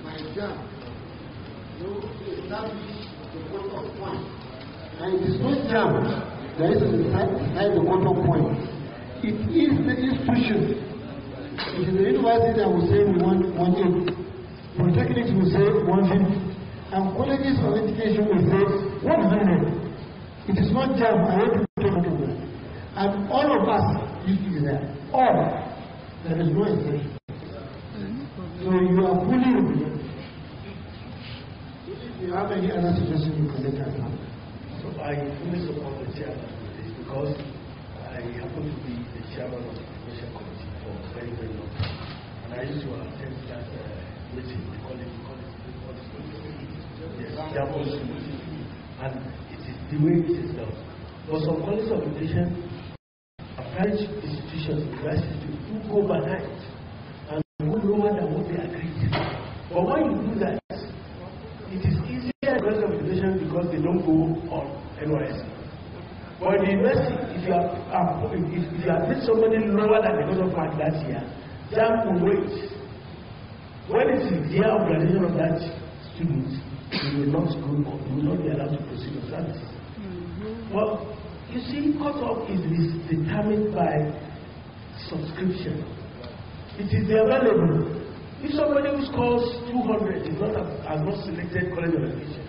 My job, establish the cut-off point. And it is not jam that is inside the cut-off point. It is the institution. It is the university that will say we want 180. Polytechnics will say 150. And colleges of education will say 100. It is not jam. I want to talk about that. And all of us used to be there. All. There is no exception. So you are fully represented. If you have any other suggestion, you can let us know. So I fully support the chairman with this because I happen to be the chairman of the Education Committee for very, very long time. And I used to attend that meeting, they call it and it is the way it is done. For some colleges of education, private institutions, universities do go by night and go lower than what they agreed. But when you do that, it is easier in college of education because they don't go on NYSC. But the university, if you have put somebody lower than the cut-off mark that year, JAM will wait. When it is the year of graduation of that student, you will not go on, you will not be allowed to proceed with services. Well, you see, cut-off is determined by subscription. It is available. If somebody who scores 200 has not selected college of education,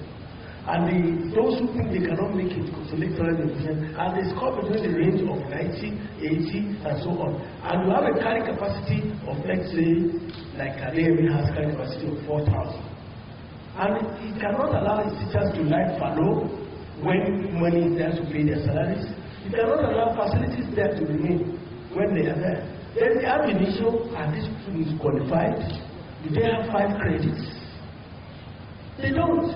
and those who think they cannot make it select college of education, and they score between the range of 90, 80, and so on, and you have a carrying capacity of, let's say, like Academy has carrying capacity of 4,000, and it cannot allow its teachers to lie fallow when money is there to pay their salaries. It cannot allow facilities there to remain when they are there. Then the ammunition, are these students qualified? Do they have 5 credits? They don't.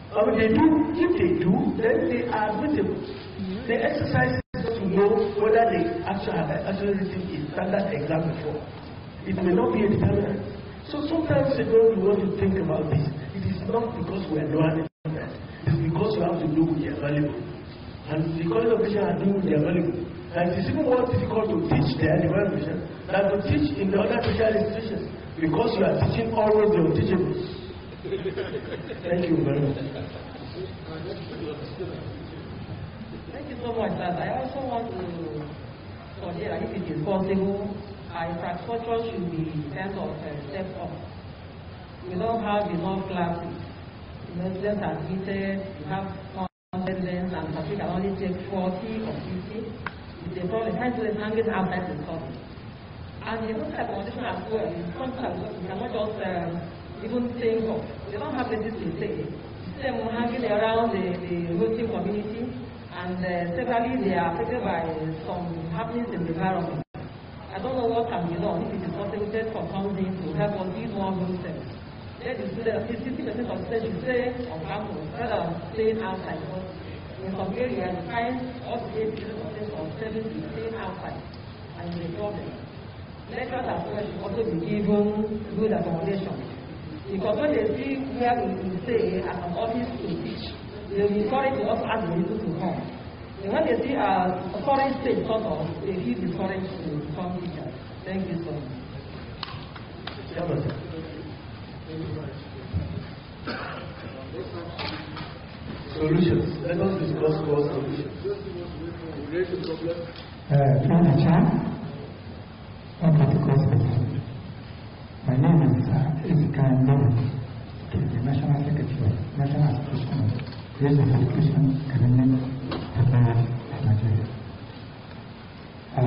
I mean, they do. If they do, then they are admissible. They exercise to know whether they actually received a standard exam before. It may not be a determinant. So sometimes you want to think about this. It is not because we are learning that. It is because you have to do what is available. And the college of education are doing what is available. And it is even more difficult to teach there, the education, than to teach in the other special institutions. Because you are teaching always the unteachables. Thank you very much. Thank you so much, sir. I also want to suggest that if it is possible, our infrastructure should be kind of stepped up. We don't have enough classes. Students are admitted, you have students, and the can only take 40 or 50. It's a problem. High students hanging outside the school. And in this type of condition as well, sometimes you cannot just even think of. They don't have places to stay. Them hanging around the hosting community, and severally they are affected by some happenings in the environment. I don't know what can be done if it is possible for something to help us build more hostels. Let the students, 50% of students should stay on campus rather than staying outside. In some areas, you find up to 80% of students staying outside, and it's a problem. Lecturers as well should also be given good accommodation. Because when they see where we stay as an office to teach, they they will encourage to also ask the people to come. And when they see a foreign state sort of, they feel discouraged to become teachers. Thank you so much. Solutions. Let us discuss more solutions. My name is Ezekiel Ndoro, the National Secretary of National Association of Race of Education Academic Affairs of Nigeria. I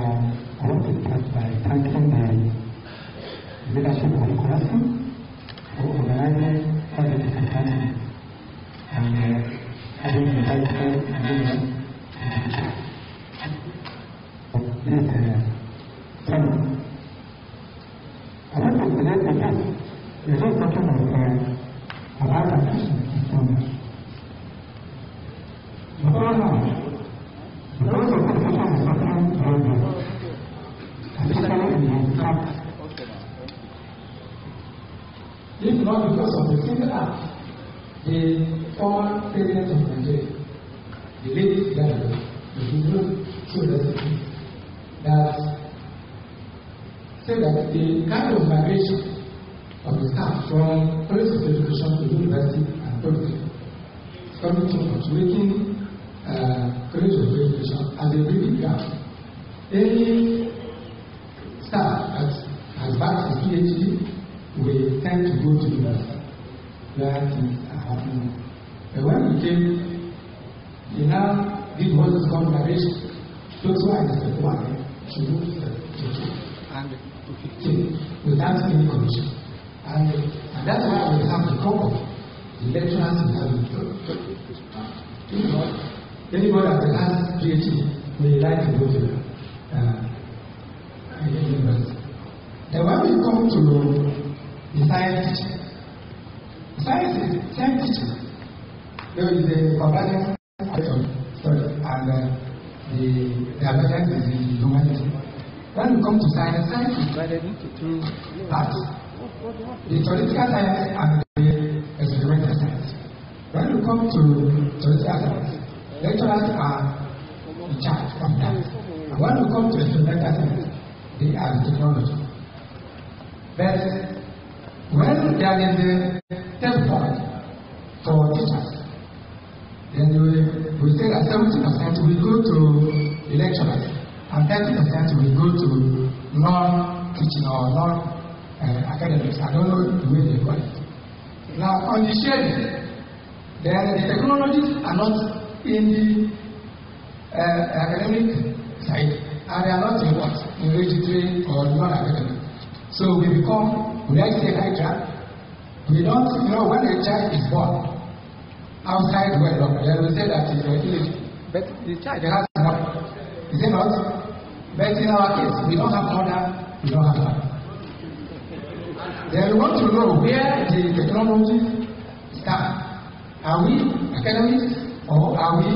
want to start by thanking the leadership of COEASU for organizing all the different countries and having invited and given this summit. I want to present the fact we are not talking about attrition in Somalia. Before now, because of the education is suffering very well, especially in the campus. If not because of the single act, the former president of Nigeria, the late Governor, the Hebrew University, that said that the kind of migration of the staff from college of education to university and polytechnic is coming too much, making college of education as a big gap. Any staff that has backed his PhD will tend to go to university where things are happening. But when we came, we now did what is called migration. Those who are in the second one should move to the and to 15 without any commission. And that's why we have the problem. The lecturers we have anybody that has PhD may like to go to university. Then when we come to the science teaching, science teaching, there is a comparative study and the evidence is in humanity. When we come to science, science is divided into two parts: the theoretical science and the experimental science. When we come to theoretical science, lecturers are in charge of that. And when we come to experimental science, they are the technology. But when there is a step point for teachers, then we say that 70% will go to the lecturers and 30% will go to non-teaching or non-academics. I don't know the way they call it. Now, on the sharing, then the technologies are not in the academic side, and they are not in what? In registry or non-academic. So we become, we like to say high track. We don't, when a child is born outside wedlock, then we say that it's illegal. But the child has mother. Is it not? But in our case, we don't have mother, we don't have father. Then we want to know where the technology starts. Are we academics or are we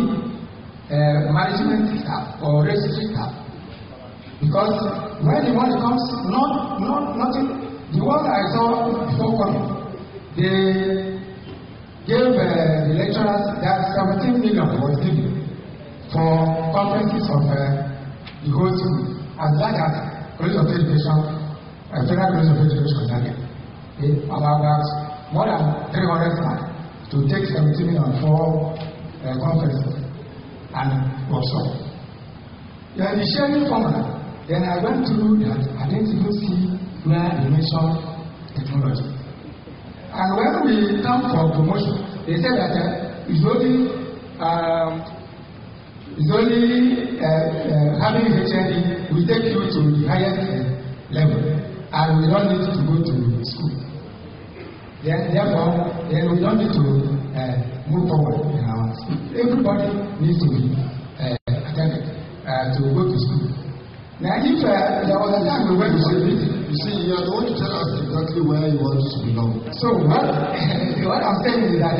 management staff or registry staff? Because when the money comes, nothing. The one I saw before coming, they gave the lecturers that 17 million was given for conferences of the whole school, as large as College of Education, Federal College of Education, about more than 300 staff to take 17 million for conferences and workshops. Yeah, the sharing formula. Then I went through that. I didn't even see where they mentioned technology. And when we come for promotion, they said that it's only having HND will take you to the highest level, and we don't need to go to school. Therefore, we don't need to move forward in our school. Everybody needs to be attended to go to school. Now, if there was a time we went to a meeting, you see, you are the one to tell us exactly where you want us to belong. So what I'm saying is that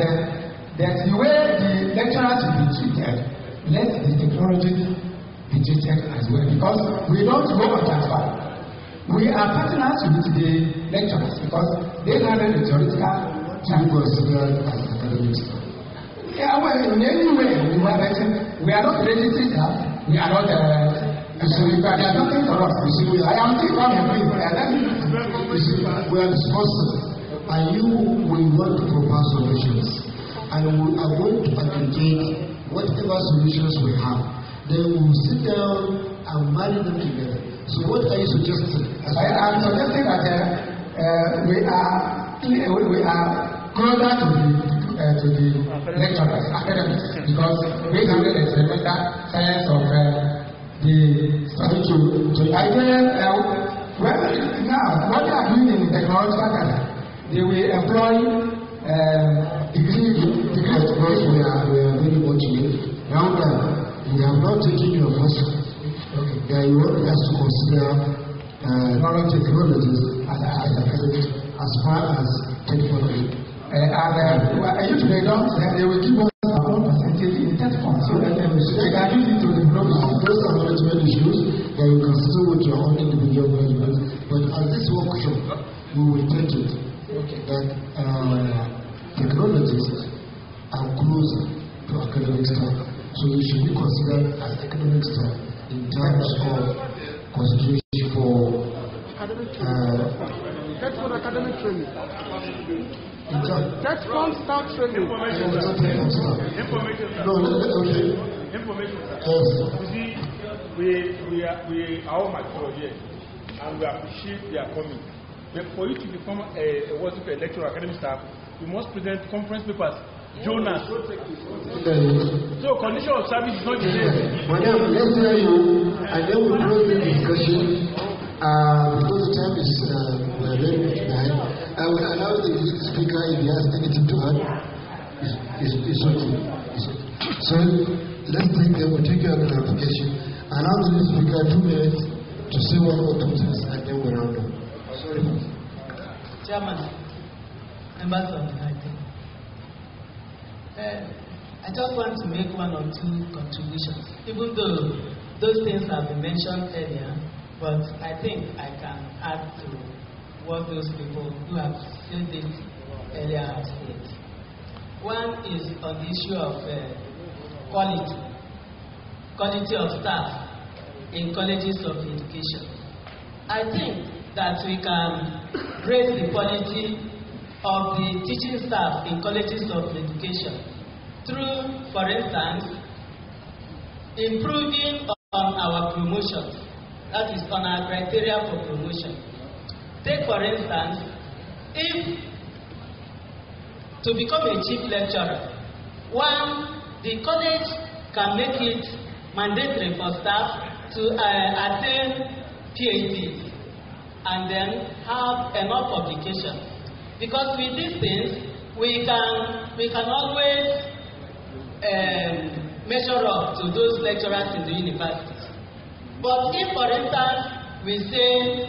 the way the lecturers will be treated, let the technology be treated as well, because we don't go on transfer. We are partners with the lecturers because they handle the theoretical to be considered as academic staff. Yeah, well, in any way, we are not registered staff. We are not. There is nothing for us. You see, I am still coming. You see, we are the sponsor, and you will want to propose solutions, and we are going to aggregate whatever solutions we have. Then we will sit down and marry them together. So, what are you suggesting? I am suggesting that we are closer to the lecturers, academics, because we have the experimental science of the structure. So I now what they are doing in technological data, they will employ degree because we are very much late. Now we have not taken your first. Okay. You want us to consider technologies as academic as far as technology. And if they don't, then they will give us our own percentage in that form. So that they can use it to develop. Those are management issues that you can still with your own individual management. But at this workshop, we will take it that technologists are closer to academic staff. So you should be considered as academic staff in terms of consideration for that's for academic training. That's from staff training. Information. No, okay. Information. Yes. You see, we are all mature here, and we appreciate their coming. But for you to become a lecturer, academic staff, you must present conference papers. Jonas. So condition of service is not the same. Madam, let's hear you, and then we'll close the discussion. Because the time is very much behind, I will allow the speaker, if he has anything to add. It's okay. So let's take your clarification. Allow the speaker 2 minutes to say one or two things, and then we'll round up. Sorry. Chairman, members of the high team. I just want to make 1 or 2 contributions, even though those things have been mentioned earlier, but I think I can add to what those people who have said it earlier have said. One is on the issue of quality of staff in colleges of education. I think that we can raise the quality of the teaching staff in colleges of education through, for instance, improving on our promotions, that is on our criteria for promotion. Take, for instance, if to become a chief lecturer, one, the college can make it mandatory for staff to attain PhDs and then have enough publications. Because with these things, we can always measure up to those lecturers in the universities. But if, for instance, we say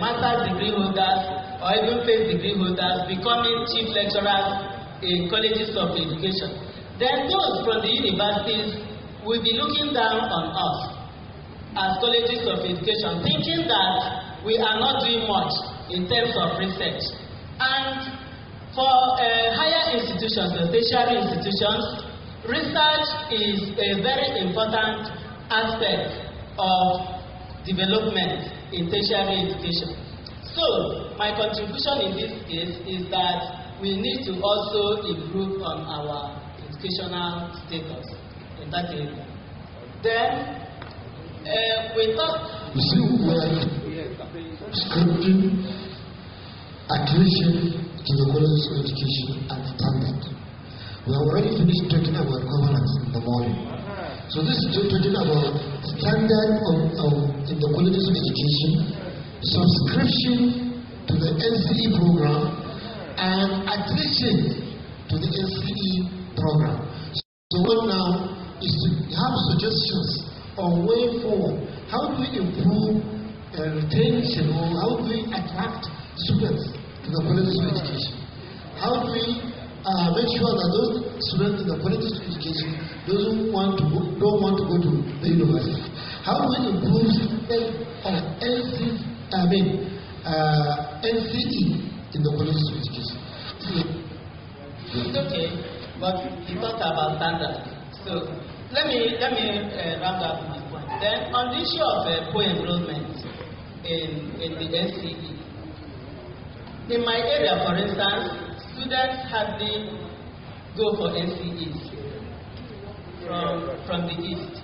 master's degree holders or even first degree holders becoming chief lecturers in colleges of education, then those from the universities will be looking down on us as colleges of education, thinking that we are not doing much in terms of research. And for higher institutions, tertiary institutions, research is a very important aspect of development in tertiary education. So, my contribution in this case is that we need to also improve on our educational status in that area. Then, we thought... You see, we are scripting attrition to the colleges of education and standard. We have already finished talking about governance in the morning. So this is talking about standard in the colleges of education, subscription to the NCE program, and attrition to the NCE program. So what now is to have suggestions on way forward. How do we improve retention, or how do we attract students to the colleges of education? How do we make sure that those students in the colleges of education don't want to go to the university? How do we improve students of NCE in the colleges of education? It's okay. but he talked about standard. So let me round up my point. Then on the issue of co-enrollment in the NCE, in my area, for instance, students hardly go for NCEs from the east.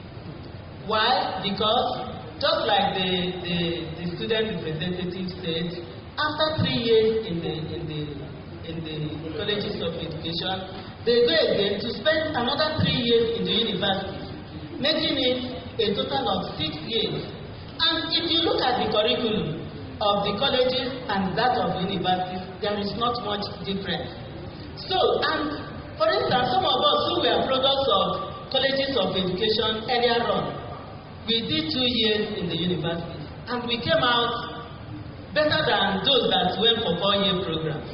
Why? Because just like the student representative said, after 3 years in the colleges of education, they go again to spend another 3 years in the university, making it a total of 6 years. And if you look at the curriculum of the colleges and that of the universities, there is not much difference. So, and for instance, some of us who were products of colleges of education earlier on, we did 2 years in the universities, and we came out better than those that went for 4-year programs.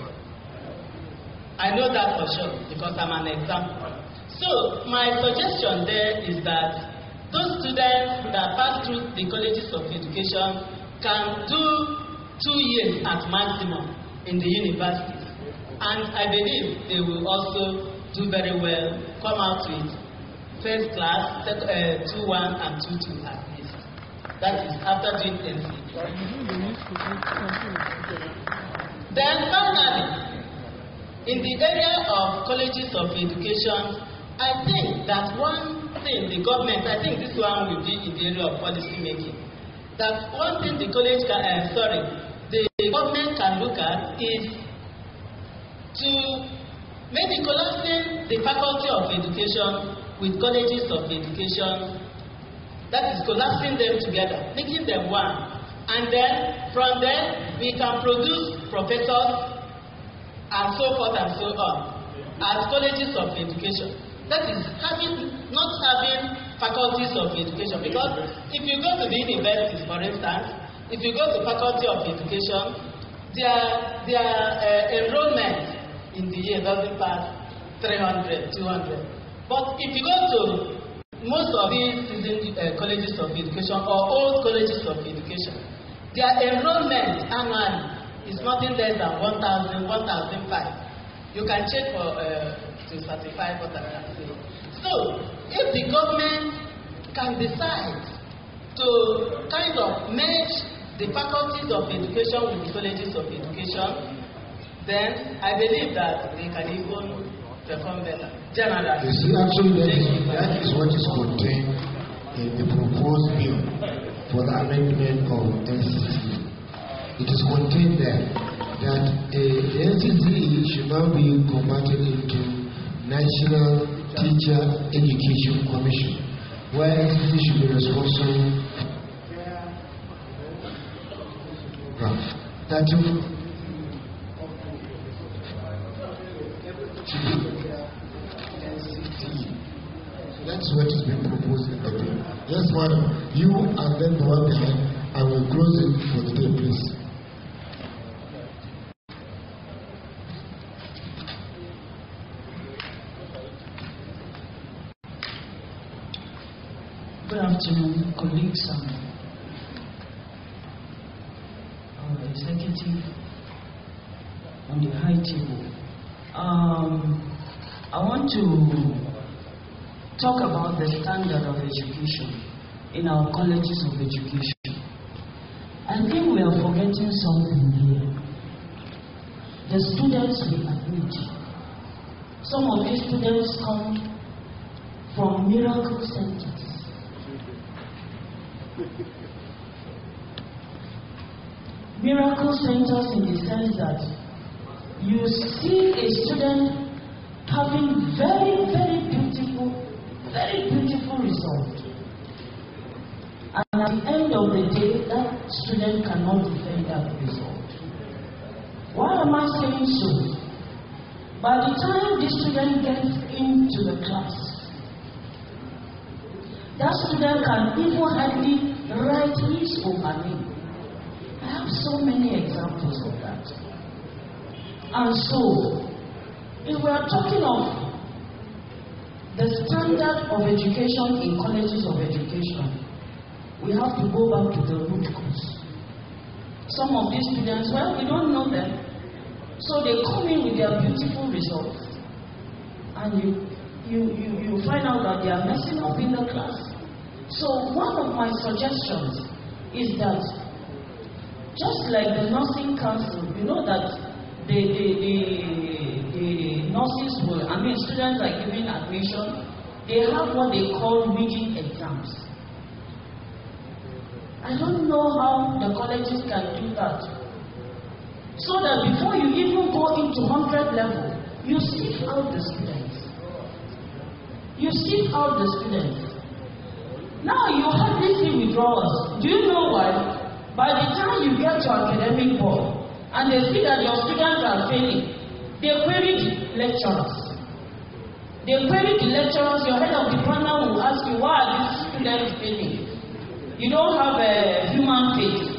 I know that for sure because I'm an example. So my suggestion there is that those students that pass through the colleges of education can do 2 years at maximum in the universities, and I believe they will also do very well, come out with first class, 2-1 and 2-2 at least. That is after doing NCE. Then finally, in the area of colleges of education, I think that one thing the government, I think this one will be in the area of policy making, that one thing the college can, the government can look at is to maybe collapsing the faculty of education with colleges of education, that is collapsing them together, making them one. And then from there, we can produce professors and so forth and so on as colleges of education. That is not having faculties of education. Because if you go to the universities, for instance, if you go to faculty of education, their enrollment in the year doesn't pass 300, 200. But if you go to most of these colleges of education or old colleges of education, their enrollment annually is nothing less than 1,000, 1,005. You can check for to certify what I can say. So, if the government can decide to kind of merge the faculties of education with the colleges of education, then I believe that they can even perform better. Generally. You see, actually, that is what is contained in the proposed bill for the amendment of NCC. It is contained there that the NCC should now be converted into National Teacher Education Commission, where NCC should be responsible. That that's what is being proposed in the bill. Yes, madam. You and then the one behind, I will close it for today, please. Good afternoon, colleagues and our executive on the high table. I want to talk about the standard of education in our colleges of education. I think we are forgetting something here. The students we admit. Some of these students come from miracle centers. Miracle centers in the sense that you see a student having very, very beautiful result. And at the end of the day, that student cannot defend that result. Why am I saying so? By the time the student gets into the class, that student can even hardly write his or her name. I have so many examples of that. And so, if we are talking of the standard of education in colleges of education, we have to go back to the root cause. Some of these students, well, we don't know them, so they come in with their beautiful results. and you find out that they are messing up in the class. So one of my suggestions is that, just like the nursing council, you know that the nurses will, students are given admission, they have what they call reading exams. I don't know how the colleges can do that. So that before you even go into 100 level, you sift out the students. You sift out the students. Now you hardly see withdrawals. Do you know why? By the time you get to academic board and they see that your students are failing, they query the lecturers. They query the lecturers. Your head of department will ask you, why are these students failing? You don't have a human face.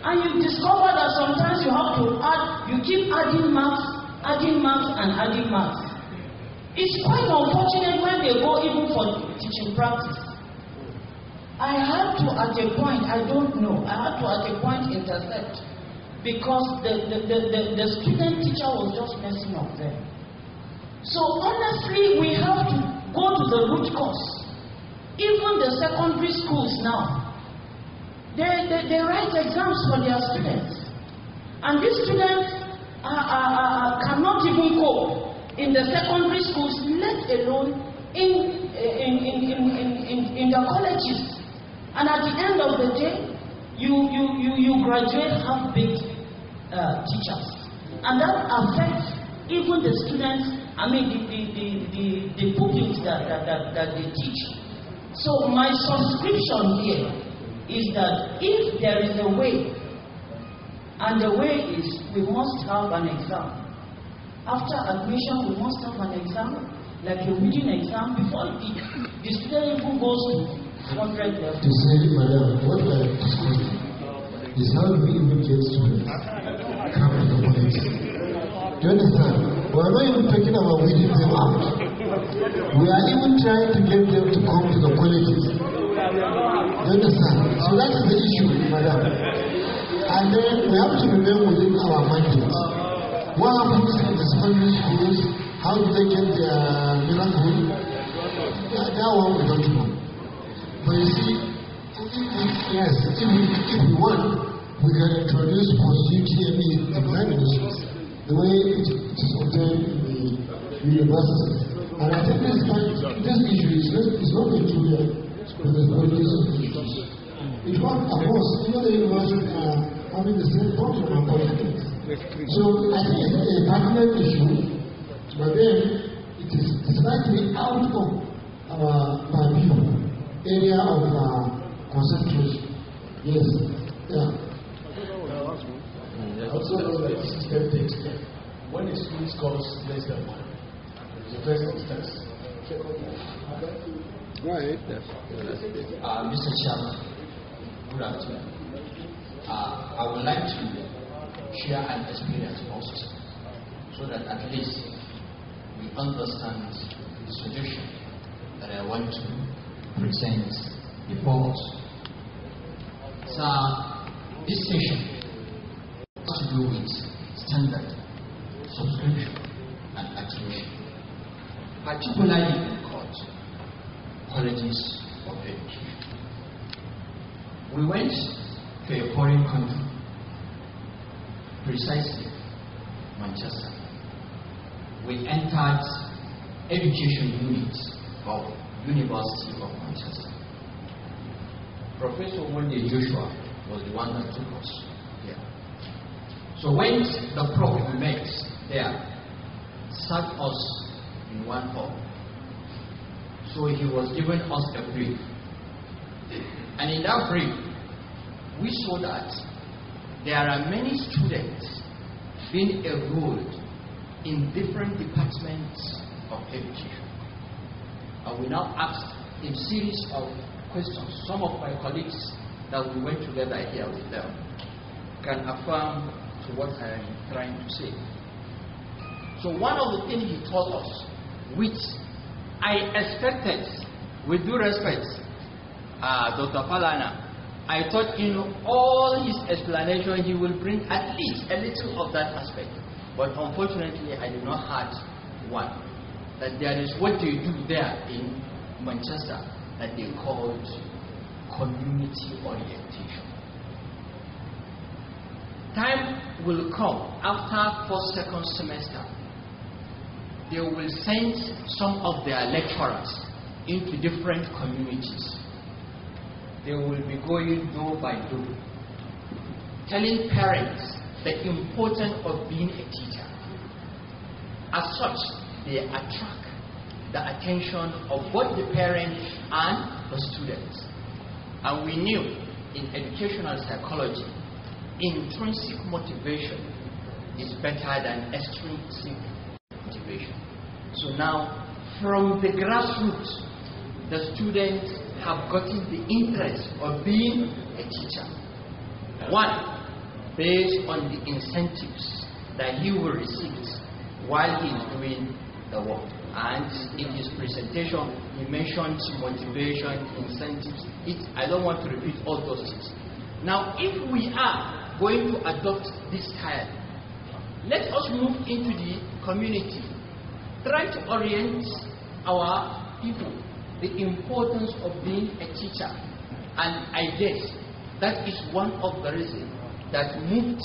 And you discover that sometimes you have to add, you keep adding marks, and adding marks. It's quite unfortunate when they go even for teaching practice. I had to at a point, I don't know, I had to at a point intercept because the student teacher was just messing up there. So honestly, we have to go to the root cause. Even the secondary schools now, they write exams for their students. And these students cannot even cope in the secondary schools, let alone in the colleges. And at the end of the day, you graduate half-baked teachers. And that affects even the students, the pupils that they teach. So my subscription here is that if there is a way, and the way is we must have an exam. After admission, we must have an exam, like a reading exam, before the student even goes to 100 level. To say, madam, what I am discussing is how do we even get students come to the college. Do you understand? We are not even talking about weeding them out. We are even trying to get them to come to the colleges. Do you understand? So that is the issue, madam. And then we have to remain within our mandate. What happens in the secondary schools? How do they get their miracle? That one we don't know. But you see, if we want, we can introduce post-UTME examinations the way it is obtained in the university. And I think this issue is not peculiar to the colleges of issues. It was, of course, the universities are having the same function of politics. So I think it's a permanent issue, but then it is likely out of our people. Area of concentration. Yes. Yeah. I also know that the system takes time. When a student scores less than 1, the first instance. Right. Mr. Chairman, good afternoon. I would like to share an experience also, so that at least we understand the solution that I want to present before us. So, this session has to do with standard, subscription, and attrition, particularly in colleges of education. We went to a foreign country, precisely Manchester. We entered education units of University of Manchester. Professor Monday Joshua was the one that took us here. So when the prof we met there sat us in one hall, so he was giving us a brief. And in that brief, we saw that there are many students being enrolled in different departments of education. And we now asked a series of questions. Some of my colleagues that we went together here with them can affirm to what I am trying to say. So one of the things he told us, which I expected, with due respect, Dr. Falana, I thought in all his explanation he will bring at least a little of that aspect. But unfortunately, I did not have one. that there is what they do there in Manchester that they call community orientation. Time will come after first, second semester, they will send some of their lecturers into different communities. They will be going door by door, telling parents the importance of being a teacher. As such, they attract the attention of both the parents and the students. And we knew in educational psychology, intrinsic motivation is better than extrinsic motivation. So now, from the grassroots, the students have gotten the interest of being a teacher. One, based on the incentives that he will receive while he is doing the work. And in his presentation, he mentioned motivation, incentives. I don't want to repeat all those things. Now, if we are going to adopt this style, let us move into the community. Try to orient our people the importance of being a teacher. And I guess that is one of the reasons that moved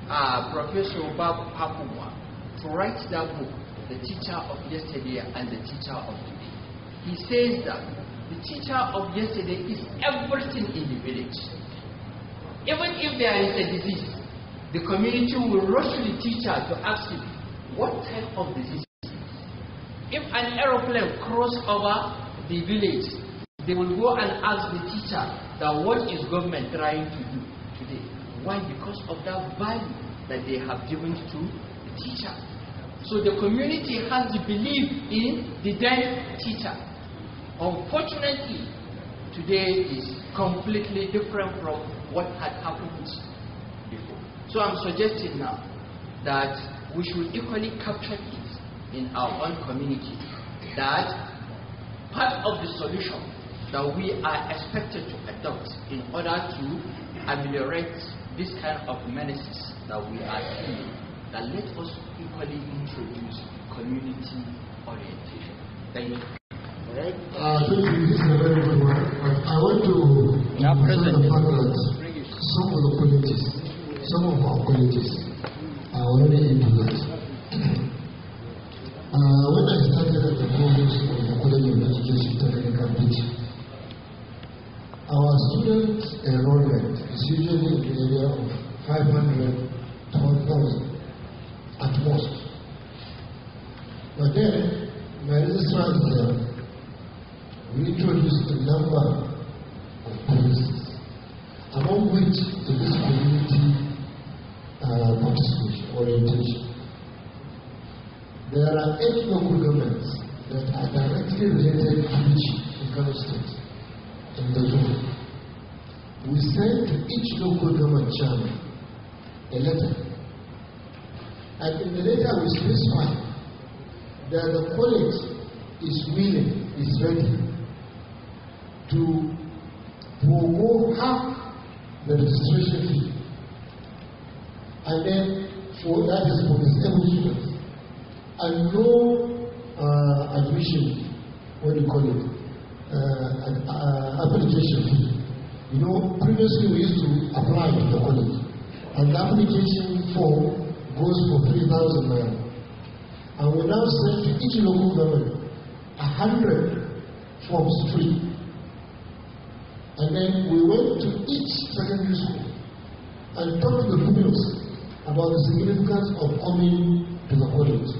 Professor Babu Papua to write that book, The Teacher of Yesterday and the Teacher of Today. He says that the teacher of yesterday is everything in the village. Even if there is a disease, the community will rush to the teacher to ask him, what type of disease? If an aeroplane crosses over the village, they will go and ask the teacher that what is government trying to do today? Why? Because of that value that they have given to the teacher. So the community has the belief in the then teacher. Unfortunately, today is completely different from what had happened before. So I'm suggesting now that we should equally capture it in our own community, that part of the solution that we are expected to adopt in order to ameliorate this kind of menaces that we are seeing, that let us equally introduce community orientation. Thank you. Thank you. This is a very good one. But I want to emphasize the fact that some of the colleges, some of our colleges are already into that. When I started at the college of the College of Education Technical Teaching, our student enrollment is usually in the area of 500 to 1,000 at most. But then, my registrars there, we introduced a number of policies, among which there is community participation, orientation. There are 8 local governments that are directly related to each in Kano State, in the zone. We send to each local government chairman a letter, and in the letter we specify that the college is willing, is ready to forgo half the registration fee, and then that is for the disabled students, and no admission, what do you call it, application fee. You know, previously we used to apply to the college, and the application form goes for 3,000 naira. And we now send to each local government 100 forms free. And then we went to each secondary school and talked to the pupils about the significance of coming to the college.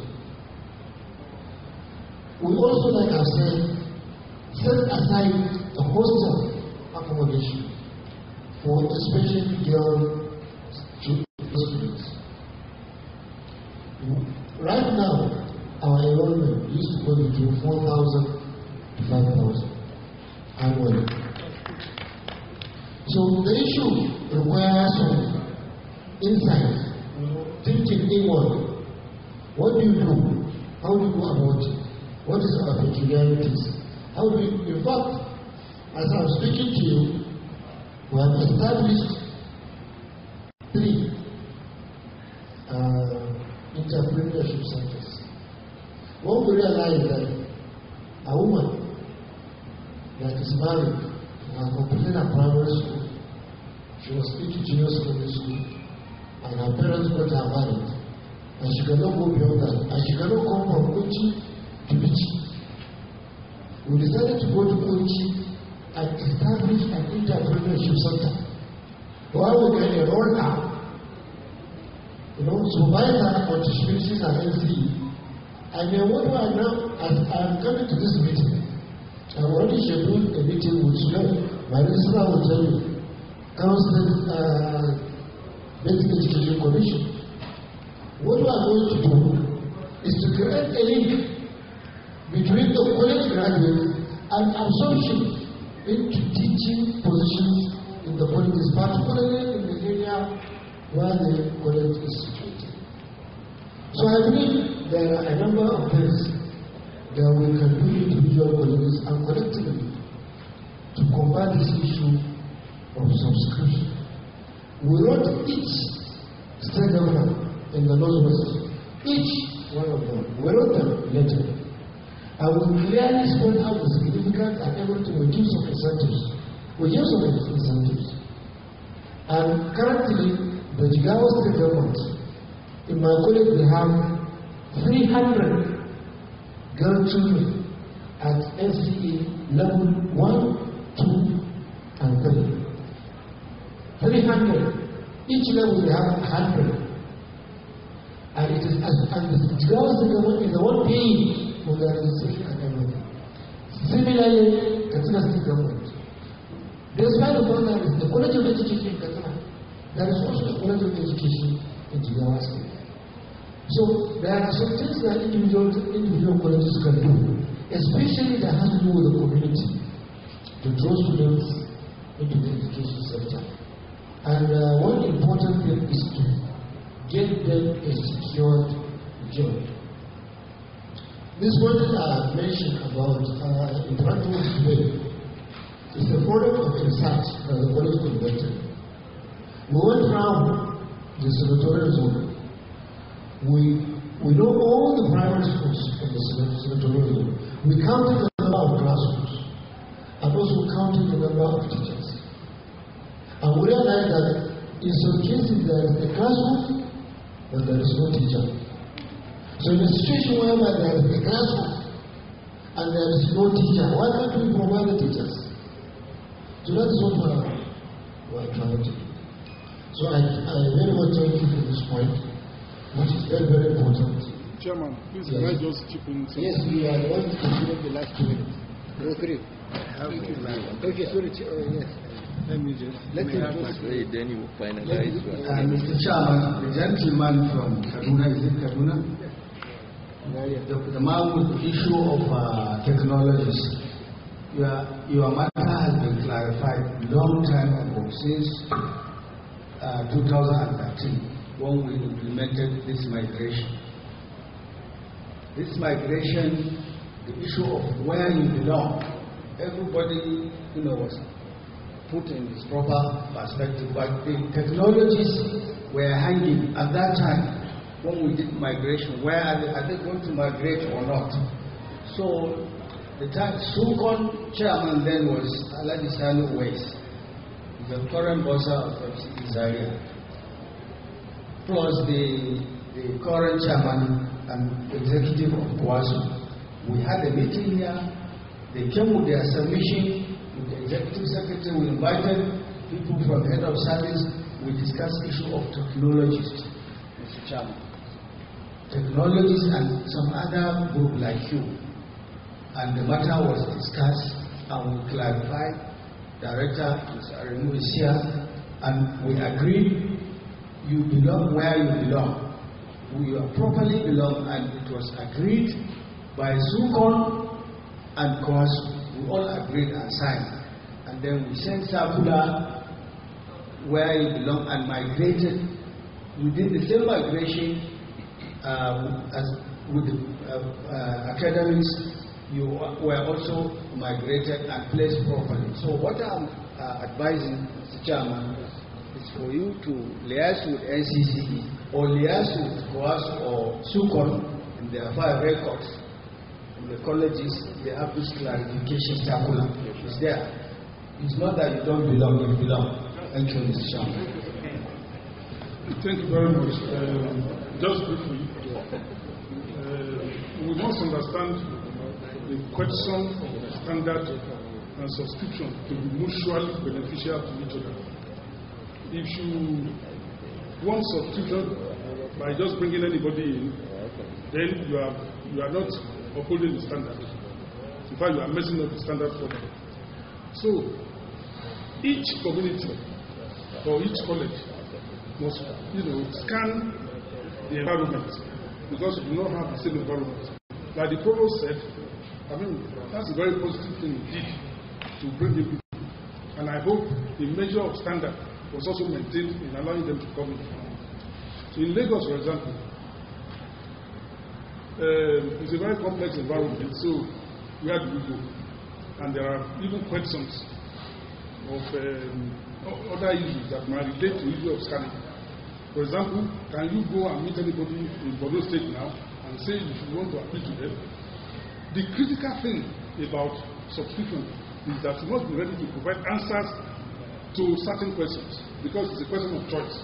We also, like I said, set aside a hostel accommodation for especially girl students. Right now, our enrollment used to go between 4,000 to 5,000 annually. So the issue requires some insight, thinking inward. What do you do? How do you go about it? What is our peculiarities? How do we, in fact, as I'm speaking to you, we have established 3 entrepreneurship centers. What we realize that a woman that is married and completed a primary school, she was into junior secondary school, and her parents got her married, and she cannot go beyond that, and she cannot come from Kochi to Bichi. We decided to go to Kochi and establish an entrepreneurship center where we can enroll her, supervise her on tuition and NCE. And then what do I now, as I'm coming to this meeting, I've already scheduled a meeting with my registrar will tell you, Council Basic Education Commission. What we are going to do is to create a link between the college graduates and absorption into teaching positions in the colleges, particularly in the area where the college is situated. So I believe there are a number of things that we can do individual colleges and collectively to combat this issue of subscription. We wrote each state governor in the Northwest, each one of them, we wrote them later. And we clearly spelled out the significance and everything. We give some incentives. We give some incentives. And currently, the Jigawa state government, in my college, they have 300 girl children at NCE level 1, 2, and 3. 300. Each level they have 100. And it is and the Jigawa state government is the one paying for the registration and everything. Similarly, Katsina state government. Despite the fact that the College of Education in Katsina, there is also a College of Education in Jigawa state. So there are some things that individual colleges can do, especially that has to do with the community, to draw students into the education sector. And one important thing is to get them a secured job. This one that I mentioned about interacting with today is a product of research that the college conducted. We went around the senatorial zone. We know all the primary schools in the senatorial zone. We counted the number of classrooms and also counted the number of teachers. And we realized that in some cases there is a classroom, but there is no teacher. So in a situation whereby there is a classroom and there is no teacher, why can't we provide the teachers? So that is what we are trying to do. So I very much thank you for this point, which is very, very important. Chairman, please, yes. Can I just chip in something? Yes, we are going to continue the last 2 minutes. Okay. Okay, sorry. Yes. Let me just. Then you will finalize. Mr. Chairman, the gentleman from Kaduna, is it Kaduna? The man with the issue of technologies. Your matter has been clarified long time ago, since 2013, when we implemented this migration. This migration, the issue of where you belong, everybody, was put in its proper perspective, but the technologies were hanging at that time when we did migration. Where are they going to migrate or not? So the time SUCON chairman then was Aladisano Weiss, the current boss of FCE Zaria, plus the current chairman and executive of COEASU. We had a meeting here. They came with their submission. With the executive secretary, we invited people from head of service. We discussed issue of technologies, Mr. Chairman. Technologies and some other group like you. And the matter was discussed and we clarified. Director, Mr. Aremu, is here, and we agreed you belong where you belong. You properly belong, and it was agreed by SUCON and COEASU. We all agreed and signed. And then we sent circular where you belong and migrated. We did the same migration as with the academics. You were also migrated and placed properly. So what I'm advising, Mr. Chairman, is for you to liaise with NCCE or liaise with COEASU or SUCON in their file records the colleges, they have this clarification circular. It's there. It's not that you don't belong, you belong. Thank you, Mr. Chairman. Thank you very much. Just briefly, we must understand the question of standard and subscription to be mutually beneficial to each other. If you want subscription by just bringing anybody in, then you are not upholding the standard. In fact, you are messing up the standard for them. So, each community or each college must, scan the environment, because we do not have the same environment. Like the provost said, that's a very positive thing indeed to bring in people. And I hope the measure of standard was also maintained in allowing them to come in. So in Lagos, for example, it's a very complex environment, so where do we go? And there are even questions of other issues that might relate to the issue of scanning. For example, can you go and meet anybody in Borno State now and say if you want to appeal to them? The critical thing about subscription is that you must be ready to provide answers to certain questions, because it's a question of choice.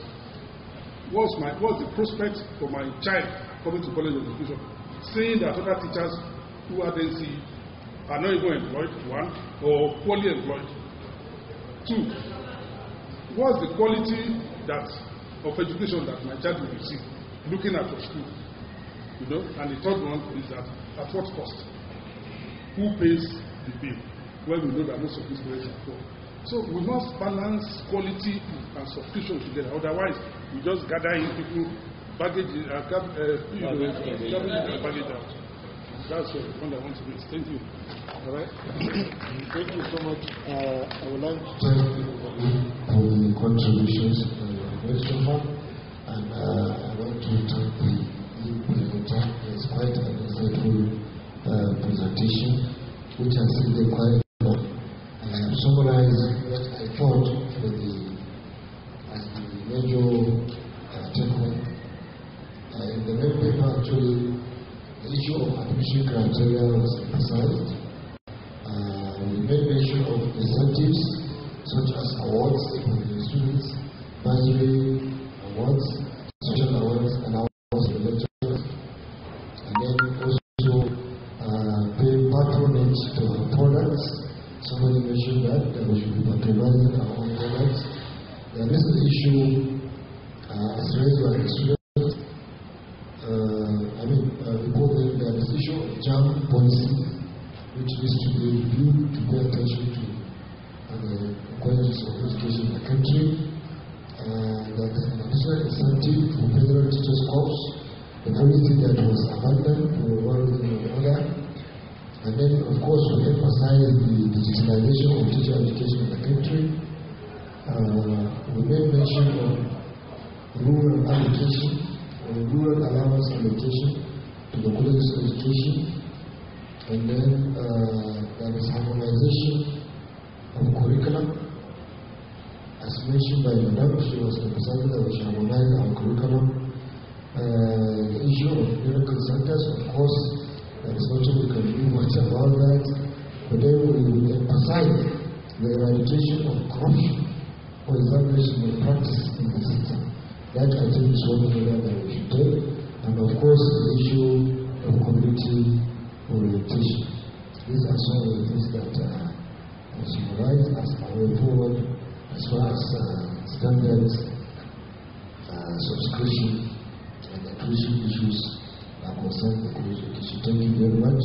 What's the prospect for my child coming to college education? Saying that other teachers who are then see are not even employed, one, or poorly employed. Two, what's the quality of education that my child will receive, looking at your school? And the third one is that at what cost? Who pays the bill? When we know that most of these parents are poor. So we must balance quality and subscription together. Otherwise, we just gather in people, baggage out. That's the point I want to make. Thank you. All right. Thank you so much. I would like to thank you for the contributions question one, and I want to thank the presenter. It's quite an insightful presentation, which has been quite long. I have summarized what I thought as the major takeaway. In the main paper, actually, the issue of admission criteria was emphasized. We made mention of incentives such as awards for the students, bursary awards, social awards, and awards for lecturers, and then also pay patronage to our products. Somebody mentioned that we should be patronizing our own products. There is the issue as raised by the students. There is the issue of JAM policy, which needs to be reviewed to pay attention to the qualities of education in the country. That is an additional incentive for federal teachers' corps, the policy that was abandoned for one reason or another. And then, of course, we emphasize the digitalization of teacher education in the country. We made mention of rural allocation, or rural allowance allocation to the colleges of education. And then there is harmonization of curriculum. As mentioned by Madam, she was emphasizing that we should harmonize our curriculum. The issue of miracle centers, of course, there is nothing we can do much about that. But then we will emphasize the eradication of corruption or examination of practice in the system. That I think is one area that we should take. And of course, the issue of community orientation. These are some of the things that are summarized as our way forward as far as standards, subscription, and attrition issues are concerned. Thank you very much.